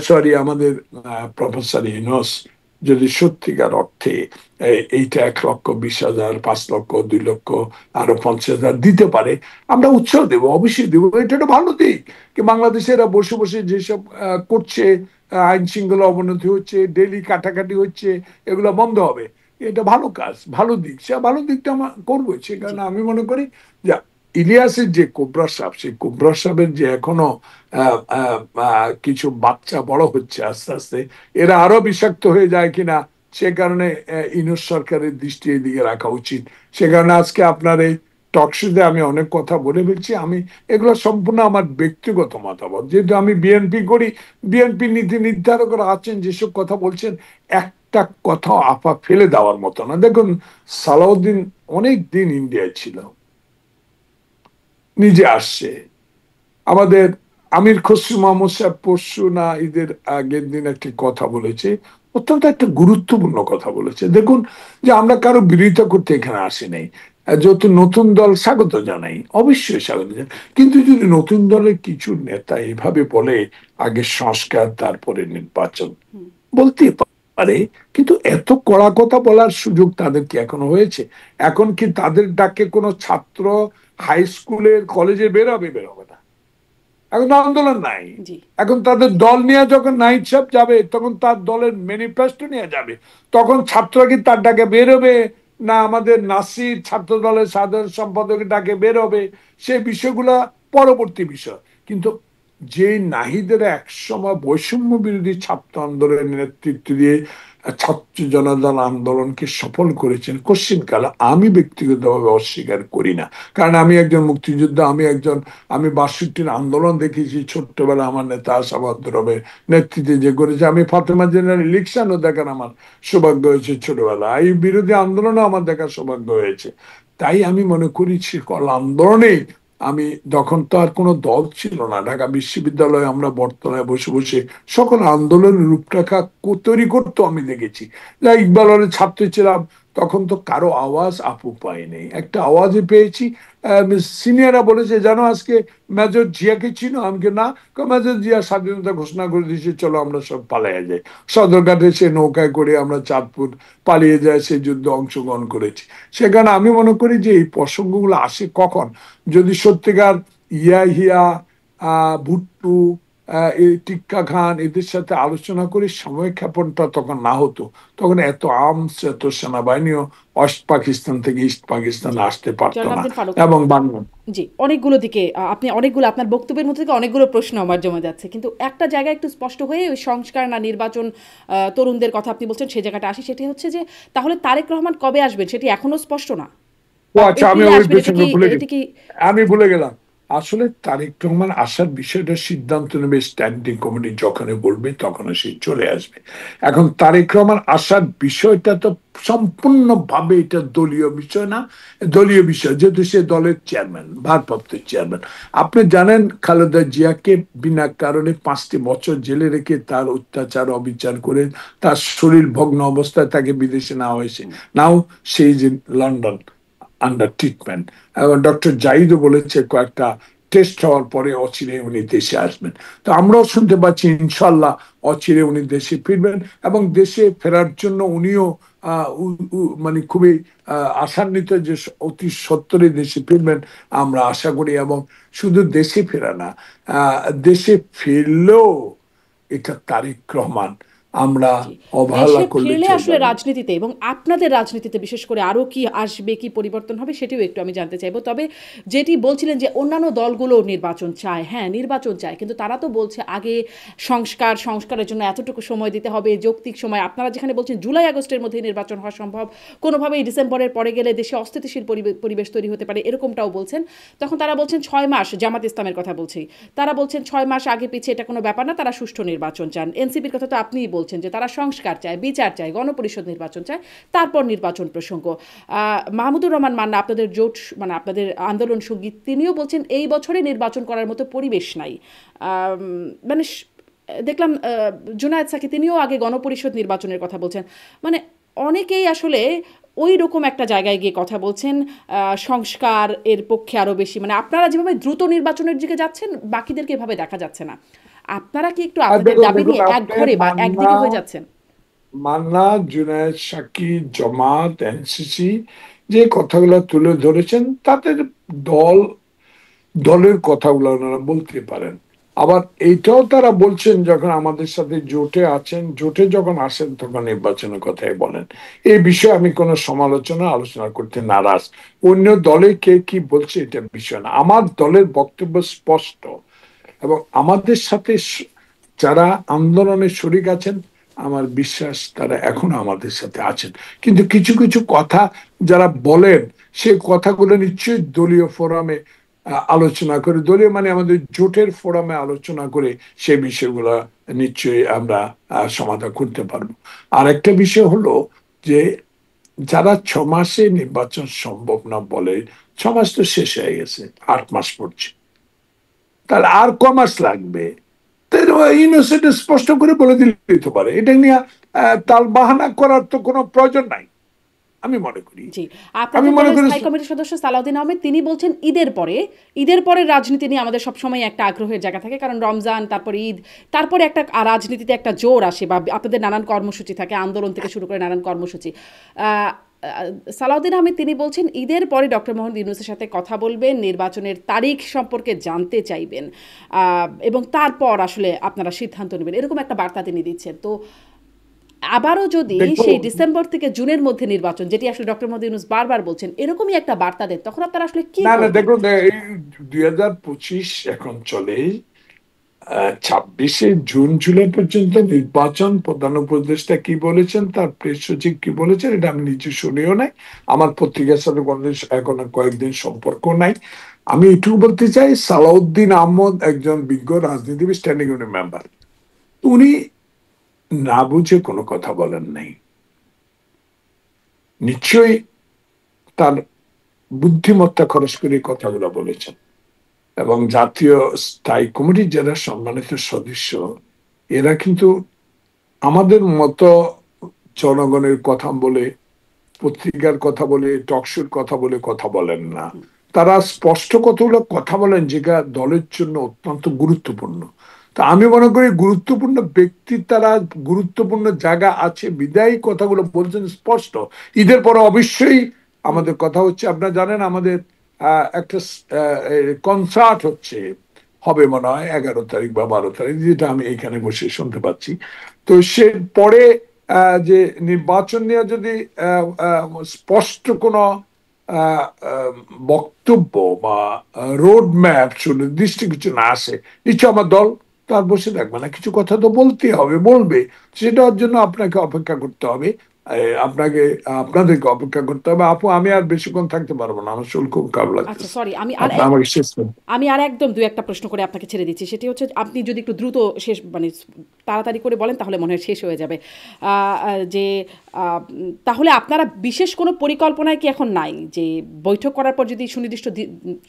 সরি, আমাদের প্রফেসর ইউনূস যদি সত্যিকার অর্থে এইটা 1,20,000, 5 লক্ষ, 2 লক্ষ, আরো 50,000 দিতে পারে, আমরা উৎসাহ দেবো, অবশ্যই দেবো। এটা একটা ভালো দিক কি বাংলাদেশেরা বসে বসে যেসব করছে, আইন শৃঙ্খলা অবনতি হচ্ছে, ডেলি কাটাকাটি হচ্ছে, এগুলো বন্ধ হবে। এটা ভালো কাজ, ভালো দিক, সে ভালো দিকটা আমরা করবো। সে জি কারণে আমি মনে করি যে ইলিয়াসের যে কোবরা সাপ, সেই কোবরা সাপের যে এখনো কিছু বাচ্চা বড় হচ্ছে আস্তে আস্তে, এরা আরো বিষাক্ত হয়ে যায় কিনা, সে কারণে ইউনূস সরকারের দৃষ্টি এদিকে রাখা উচিত। সে কারণে আজকে আপনার এই টকশোতে আমি অনেক কথা বলে ফেলছি। আমি এগুলো সম্পূর্ণ আমার ব্যক্তিগত মতামত, যেহেতু আমি বিএনপি করি, বিএনপি নীতি নির্ধারকরা আছেন, যেসব কথা বলছেন একটা কথা আপা ফেলে দেওয়ার মতো না। দেখুন, সালাউদ্দিন অনেক দিন ইন্ডিয়ায় ছিল, নিজে আসছে। আমাদের আমির খসরু মাহমুদ সাহেব পরশু না ঈদের আগের দিন একটি কথা বলেছে, অত্যন্ত একটা গুরুত্বপূর্ণ কথা বলেছে। দেখুন, যে আমরা কারো বিরোধিতা করতে এখানে আসি নাই, যেহেতু নতুন দল স্বাগত জানাই, অবশ্যই স্বাগত জানাই। কিন্তু যদি নতুন দলের কিছু নেতা এভাবে বলে আগে সংস্কার তারপরে নির্বাচন, বলতে পারে, কিন্তু এত কড়া কথা বলার সুযোগ তাদের কি এখনো হয়েছে? এখন কি তাদের ডাকে কোনো ছাত্র হাই স্কুলের কলেজে বেরোবে? বেরোবে না। এখন তো আন্দোলন নাই। জি এখন তাদের দল নিয়ে যখন নাইট সাহেব যাবে, তখন তার দলের ম্যানিফেস্টো নিয়ে যাবে, তখন ছাত্ররা কি তার ডাকে বেরোবে, না আমাদের নাসির ছাত্র দলের সাধারণ সম্পাদকের ডাকে বেরোবে? সেই বিষয়গুলা পরবর্তী বিষয়। কিন্তু যে নাহিদের একসময় বৈষম্য বিরোধী ছাত্র আন্দোলনের নেতৃত্ব দিয়ে ছাত্র জনতার আন্দোলনকে সফল করেছেন, কোশ্চিন কাল আমি ব্যক্তিগতভাবে অস্বীকার করি না। কারণ আমি একজন মুক্তিযোদ্ধা, আমি 62-র আন্দোলন দেখেছি ছোট্টবেলা, আমার নেতা আশাবাদ রবের নেতৃত্বে যে করেছে। আমি ফাতেমা জেনারেল ইলেকশনও দেখার আমার সৌভাগ্য হয়েছে ছোটবেলা, এই বিরোধী আন্দোলনও আমার দেখার সৌভাগ্য হয়েছে। তাই আমি মনে করি সকল আন্দোলনে আমি, তখন তো আর কোনো দল ছিল না, ঢাকা বিশ্ববিদ্যালয়ে আমরা বটতলায় বসে বসে সকল আন্দোলনের রূপরেখা তৈরি করতো আমি দেখেছি। যা ইকবাল হলের ছাত্র ছিলাম, তখন তো কারো আওয়াজ আপু পাইনি, একটা আওয়াজে পেয়েছি। সিনিয়ররা বলেছে, জানো আজকে মেজর জিয়াকে চিনো? আমাকে না। মেজর জিয়া স্বাধীনতা ঘোষণা করে দিয়েছে, চলো আমরা সব পালিয়ে যাই। সদরঘাটে সে নৌকায় করে আমরা চাঁদপুর পালিয়ে যায়, সে যুদ্ধে অংশগ্রহণ করেছি। সেখানে আমি মনে করি যে এই প্রসঙ্গগুলো আসে কখন, যদি সত্যিকার হিয়া ভুট্টু, এই টিক্কা খান এদের সাথে আলোচনা করে সময় ক্ষেপণটা তখন না হতো, তখন এত আর্মস, এত সেনাবাহিনীও ওয়েস্ট পাকিস্তান থেকে ইস্ট পাকিস্তান জি আসতে পারতো না। জনাবদিন ফারুক, এবং বাংলা জি অনেকগুলো দিকে আপনি অনেকগুলো আপনার বক্তব্যের মধ্যে থেকে অনেকগুলো প্রশ্ন আমার জমা যাচ্ছে, কিন্তু একটা জায়গায় একটু স্পষ্ট হয়ে ওই সংস্কার না নির্বাচন, তরুণদের কথা আপনি বলছেন, সেই জায়গাটা আসি। সেটি হচ্ছে যে তাহলে তারেক রহমান কবে আসবেন সেটি এখনো স্পষ্ট না, ও বা আচ্ছা, আমি এপ্রিলে ওই আসবেন, এটা প্রসঙ্গে কি ভুলে এটা গেছি, কি আমি ভুলে গেলাম। আসলে তারেক রহমান আসার বিষয়টা সিদ্ধান্ত নেবে স্ট্যান্ডিং কমিটি, যখনই বলবে তখন সে চলে আসবে। এখন তারেক রহমান আসার বিষয়টা তো সম্পূর্ণভাবে এটা দলীয় বিষয় না। দলীয় বিষয়, যেহেতু সে দলের চেয়ারম্যান, ভারপ্রাপ্ত চেয়ারম্যান। আপনি জানেন, খালেদা জিয়াকে বিনা কারণে 5টি বছর জেলে রেখে তার অত্যাচার অবিচার করে তার শরীর ভগ্ন অবস্থায় তাকে বিদেশে নেওয়া হয়েছে। নাও সেই যে লন্ডন আন্ডার ট্রিটমেন্ট, এবং ডক্টর জাহিদও বলেছে কয়েকটা টেস্ট হওয়ার পরে অচিরে উনি দেশে আসবেন। তো আমরাও শুনতে পাচ্ছি ইনশাল্লাহ অচিরে উনি দেশে ফিরবেন, এবং দেশে ফেরার জন্য উনিও মানে খুবই আশান্বিত যে অতি সত্বরে দেশে ফিরবেন আমরা আশা করি। এবং শুধু দেশে ফেরা না, দেশে ফিরলেও এটা তারেক রহমান, আমরা জি, অবহেলা দেশে করলে ফিরলে চলবে আসলে না। রাজনীতিতে এবং আপনাদের রাজনীতিতে বিশেষ করে আরো কি আসবে, কি পরিবর্তন হবে সেটিও একটু আমি জানতে চাইবো। তবে যেটি বলছিলেন যে অন্যান্য দলগুলো নির্বাচন চায়, হ্যাঁ নির্বাচন চায়, কিন্তু তারা তো বলছে আগে সংস্কারের জন্য এতটুকু সময় দিতে হবে, যৌক্তিক সময়। আপনারা যেখানে বলছেন জুলাই আগস্টের মধ্যে নির্বাচন হওয়া সম্ভব, কোনোভাবেই ডিসেম্বরের পরে গেলে দেশে অস্থিতিশীল পরিবেশ তৈরি হতে পারে, এরকমটাও বলছেন। তখন তারা বলছেন 6 মাস, জামাত ইসলামের কথা বলছি, তারা বলছেন 6 মাস আগে পিছিয়ে এটা কোনো ব্যাপার না, তারা সুষ্ঠু নির্বাচন চান। এনসিপির কথা তো আপনিই বলছেন যে তারা সংস্কার চায়, বিচার চায়, গণপরিষদ নির্বাচন চায়, তারপর নির্বাচন প্রসঙ্গ। মাহমুদুর রহমান মান্না, আপনাদের জোট মানে আপনাদের আন্দোলন সঙ্গী, তিনিও বলছেন এই বছরে নির্বাচন করার মতো পরিবেশ নাই। মানে দেখলাম জুনায়েদ সাকি, তিনিও আগে গণপরিষদ নির্বাচনের কথা বলছেন। মানে অনেকেই আসলে ওই রকম একটা জায়গায় গিয়ে কথা বলছেন, সংস্কার এর পক্ষে আরও বেশি। মানে আপনারা যেভাবে দ্রুত নির্বাচনের দিকে যাচ্ছেন, বাকিদেরকে এভাবে দেখা যাচ্ছে না। আপনারা কি একটু আর আপনাদের দেখুন দাবি দেখুন নিয়ে এক আপনি ঘরে বা মান্না একদিকে হয়ে যাচ্ছেন? মান্না, জুনায়েদ সাকি, জামাত, এনসিসি যে কথাগুলো তুলে ধরেছেন, তাদের দল দলের কথাগুলো ওনারা বলতে পারেন। আবার এইটাও তারা বলছেন, যখন আমাদের সাথে জোটে আছেন, জোটে যখন আসেন তখন নির্বাচনের কথাই বলেন। এই বিষয়ে আমি কোনো আলোচনা করতে নারাজ। অন্য দলে কে কি বলছে এটা বিষয় না, আমার দলের বক্তব্য স্পষ্ট। এবং আমাদের সাথে যারা আন্দোলনে শরিক আছেন, আমার বিশ্বাস তারা এখনো আমাদের সাথে আছেন। কিন্তু কিছু কিছু কথা যারা বলেন, সেই কথাগুলো নিশ্চয়ই দলীয় ফোরামে আলোচনা করে, দলীয় মানে আমাদের জোটের ফোরামে আলোচনা করে সেই বিষয়গুলো নিশ্চয়ই আমরা সমাধান করতে পারবো। আর একটা বিষয় হলো যে, যারা 6 মাসে নির্বাচন সম্ভব না বলে, 6 মাস তো শেষ হয়ে গেছে, 8 মাস পড়ছে, তাহলে আর কমাস লাগবে? ইনোসেন্ট স্পষ্ট করে বলে দিলে তো পারে, এটা নিয়ে তাল বাহানা করার তো কোনো প্রয়োজন নাই, আমি মনে করি। জি, আমি আপনাদের মনে দলের করি স্থায়ী কমিটির সদস্য সালাউদ্দিন আহমেদ তিনি বলছেন ঈদের পরে রাজনীতি নিয়ে আমাদের সবসময় একটা আগ্রহের জায়গা থাকে, কারণ রমজান, তারপর ঈদ, তারপরে একটা রাজনীতিতে একটা জোর আসে, বা আপনাদের নানান কর্মসূচি থাকে, আন্দোলন থেকে শুরু করে নানান কর্মসূচি। আহ, সালাউদ্দিন আহমেদ তিনি বলছেন ঈদের পরে ডক্টর মোহাম্মদ ইউনূসের সাথে কথা বলবেন, নির্বাচনের তারিখ সম্পর্কে জানতে চাইবেন, এবং তারপর আসলে আপনারা সিদ্ধান্ত নেবেন, এরকম একটা বার্তা তিনি দিচ্ছেন। তো আবারও যদি সেই দেখুন, ডিসেম্বর থেকে জুনের মধ্যে নির্বাচন, যেটি আসলে ডক্টর মোহাম্মদ ইউনূস বারবার বলছেন, এরকমই একটা বার্তা দেন, তখন আপনারা আসলে কি না না, করবেন? দেখুন, এই 2025 এখন চলে, 26শে জুন জুলাই পর্যন্ত নির্বাচন। প্রধান উপদেষ্টা কি বলেছেন, তার প্রেস সচিব কি বলেছেন, এটা আমি নিজে শুনেও নাই, আমার পত্রিকার সাথে কোনদিন এখন কয়েকদিন সম্পর্ক নাই। আমি এটুকু বলতে চাই, সালাউদ্দিন আহমদ একজন বিজ্ঞ রাজনীতিবিদ, স্ট্যান্ডিং ইউনিয়ন মেম্বার, উনি না বুঝে কোনো কথা বলেন নাই, নিশ্চয়ই তার বুদ্ধিমত্তা খরচ করে কথাগুলো বলেছেন। এবং জাতীয় স্থায়ী কমিটির যারা সম্মানিত সদস্য, এরা কিন্তু আমাদের মতো জনগণের কথা বলে, পত্রিকার কথা বলে, টকশোর কথা বলে কথা বলেন না। তারা স্পষ্ট কতগুলো কথা বলেন যেটা দলের জন্য অত্যন্ত গুরুত্বপূর্ণ। তা আমি মনে করি গুরুত্বপূর্ণ ব্যক্তি, তারা গুরুত্বপূর্ণ জায়গা আছে বিদায়ী কথাগুলো বলছেন স্পষ্ট। ঈদের পরে অবশ্যই হুম। আমাদের কথা হচ্ছে, আপনারা জানেন আমাদের একটা কনসার্ট হবে মনে হয় 11 তারিখ বা 12 তারিখ, যেটা আমি এখানে বসে শুনতে পাচ্ছি। তো সে পরে যে নির্বাচন নিয়ে যদি স্পষ্ট কোনো আহ, আহ, বক্তব্য বা রোড ম্যাপ, সুনির্দিষ্ট কিছু না আসে, নিশ্চয় আমার দল তার বসে থাকবে না, কিছু কথা তো বলতে হবে, বলবে। সেটার জন্য আপনাকে অপেক্ষা করতে হবে, আপনাকে আপনাদেরকে অপেক্ষা করতে হবে। আপু, আমি আর বেশিক্ষণ থাকতে পারবো না, আমার শরীর খুব খারাপ আচ্ছা, লাগতেছে। সরি, আপনার আমাকে শেষ করুন। আমি আর একদম দু একটা প্রশ্ন করে আপনাকে ছেড়ে দিচ্ছি, সেটি হচ্ছে আপনি যদি একটু দ্রুত শেষ, মানে তাড়াতাড়ি করে বলেন তাহলে মনে হয় শেষ হয়ে যাবে। যে তাহলে আপনারা বিশেষ কোনো পরিকল্পনায় কি এখন নাই, যে বৈঠক করার পর যদি সুনির্দিষ্ট তা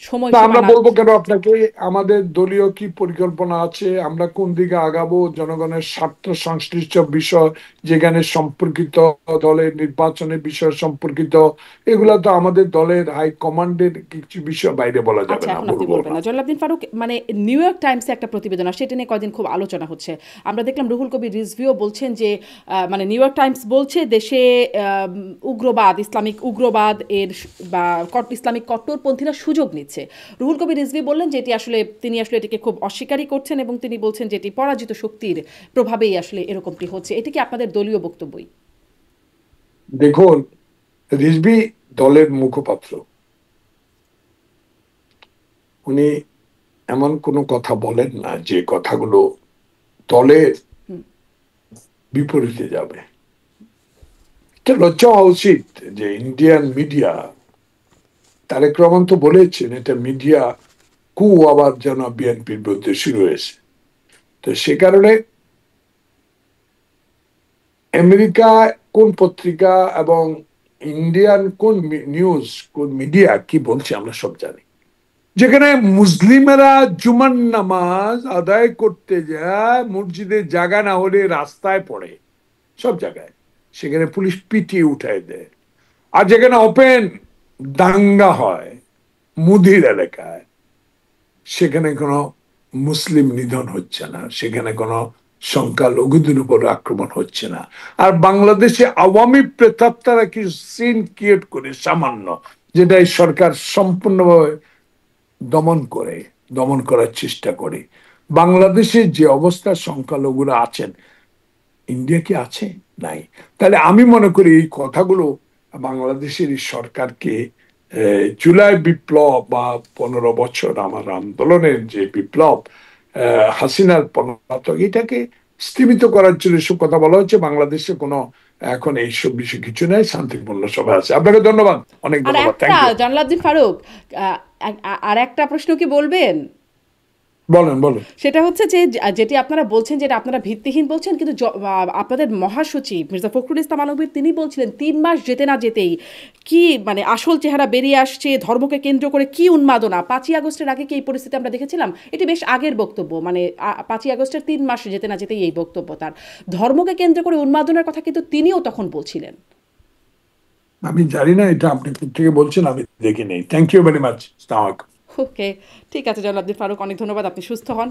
সময়সীমা আমরা না? বলবো কেন আপনাকে? আমাদের দলীয় কি পরিকল্পনা আছে, আমরা কোন দিকে আগাবো, জনগণের স্বার্থ সংশ্লিষ্ট বিষয় যেখানে সম্পর্কিত, দলের নির্বাচনের বিষয় সম্পর্কিত, এগুলা তো আমাদের দলের হাই কমান্ডের কিছু বিষয় বাইরে বলা যাবে আচ্ছা, না, এখন আপনি বলবো বলবেন না। না। জলালউদ্দিন ফারুক, মানে নিউ ইয়র্ক টাইমসে একটা প্রতিবেদন আসছে, সেটা নিয়ে কয়দিন খুব আলোচনা হচ্ছে। আমরা দেখলাম রুহুল কবির রিজভিও বলছেন যে মানে নিউ ইয়র্ক টাইমস বলছে দেশে উগ্রবাদ, ইসলামিক উগ্রবাদ বা ইসলামিক কট্টরপন্থীরা সুযোগ নিচ্ছে। রুহুল কবির রিজভি বললেন যে তিনি আসলে এটিকে খুব অস্বীকারই করছেন, এবং তিনি বলছেন যে এটি পরাজিত শক্তির প্রভাবেই আসলে এরকমটি হচ্ছে। এটি কি আপনাদের দলীয় বক্তব্যই? দেখুন, রিজভী দলের মুখপাত্র, উনি এমন কোনো কথা বলেন না যে কথাগুলো দলের বিপরীতে যাবে। এটা লজ্জা হওয়া উচিত যে ইন্ডিয়ান মিডিয়া, তারেক রহমান তো বলেছেন এটা মিডিয়া কু আবার যেন বিএনপির বিরুদ্ধে শুরু হয়েছে। তো সে কারণে আমেরিকা কোন পত্রিকা এবং ইন্ডিয়ান কোন নিউজ, কোন মিডিয়া কি বলছে আমরা সব জানি। যেখানে মুসলিমেরা জুমার নামাজ আদায় করতে যায়, মসজিদের জায়গা না হলে রাস্তায় পড়ে, সব জায়গায়, সেখানে পুলিশ পিটিয়ে উঠায় দেয়। আর যেখানে ওপেন দাঙ্গা হয় মুদির এলাকায়, সেখানে কোনো মুসলিম নিধন হচ্ছে না, সেখানে কোনো সংখ্যালঘুদের উপর আক্রমণ হচ্ছে না। আর বাংলাদেশে আওয়ামী প্রেতাত্মারা কিছু সিন ক্রিয়েট করে সামান্য, যেটা এই সরকার সম্পূর্ণভাবে দমন করার চেষ্টা করে। বাংলাদেশে যে অবস্থা সংখ্যালঘুরা আছেন, ইন্ডিয়া কি আছে? নাই। তাহলে আমি মনে করি এই কথাগুলো বাংলাদেশের এই সরকারকে জুলাই বিপ্লব বা 15 বছর আমার আন্দোলনের যে বিপ্লব, হাসিনার পলাতক, এটাকে স্তীমিত করার জন্য এসব কথা বলা হচ্ছে। বাংলাদেশে কোনো এখন এইসব বিষয় কিছু নাই, শান্তিপূর্ণ সভা আছে। আপনাকে ধন্যবাদ, অনেক আর ধন্যবাদ, একটা থ্যাংক ইউ। জানালাদ্দিন ফারুক, আর একটা প্রশ্ন কি বলবেন? বলেন বলেন। সেটা হচ্ছে যে যেটি আপনারা বলছেন, যেটা আপনারা ভিত্তিহীন বলছেন, কিন্তু আপনাদের মহাসচিব মির্জা ফখরুল ইসলাম আলমগীর তিনি বলছিলেন 3 মাস যেতে না যেতেই কি মানে আসল চেহারা বেরিয়ে আসছে, ধর্মকে কেন্দ্র করে কি উন্মাদনা। 5ই আগস্টের আগে কি এই পরিস্থিতি আমরা দেখেছিলাম? এটি বেশ আগের বক্তব্য, মানে 5ই আগস্টের 3 মাস যেতে না যেতেই এই বক্তব্য তার। ধর্মকে কেন্দ্র করে উন্মাদনার কথা কিন্তু তিনিও তখন বলছিলেন। আমি জানি না এটা আপনি থেকে বলছেন, আমি দেখি নেই। Thank you very much. Okay, ঠিক আছে জনাব ফারুক, অনেক ধন্যবাদ, আপনি সুস্থ হন।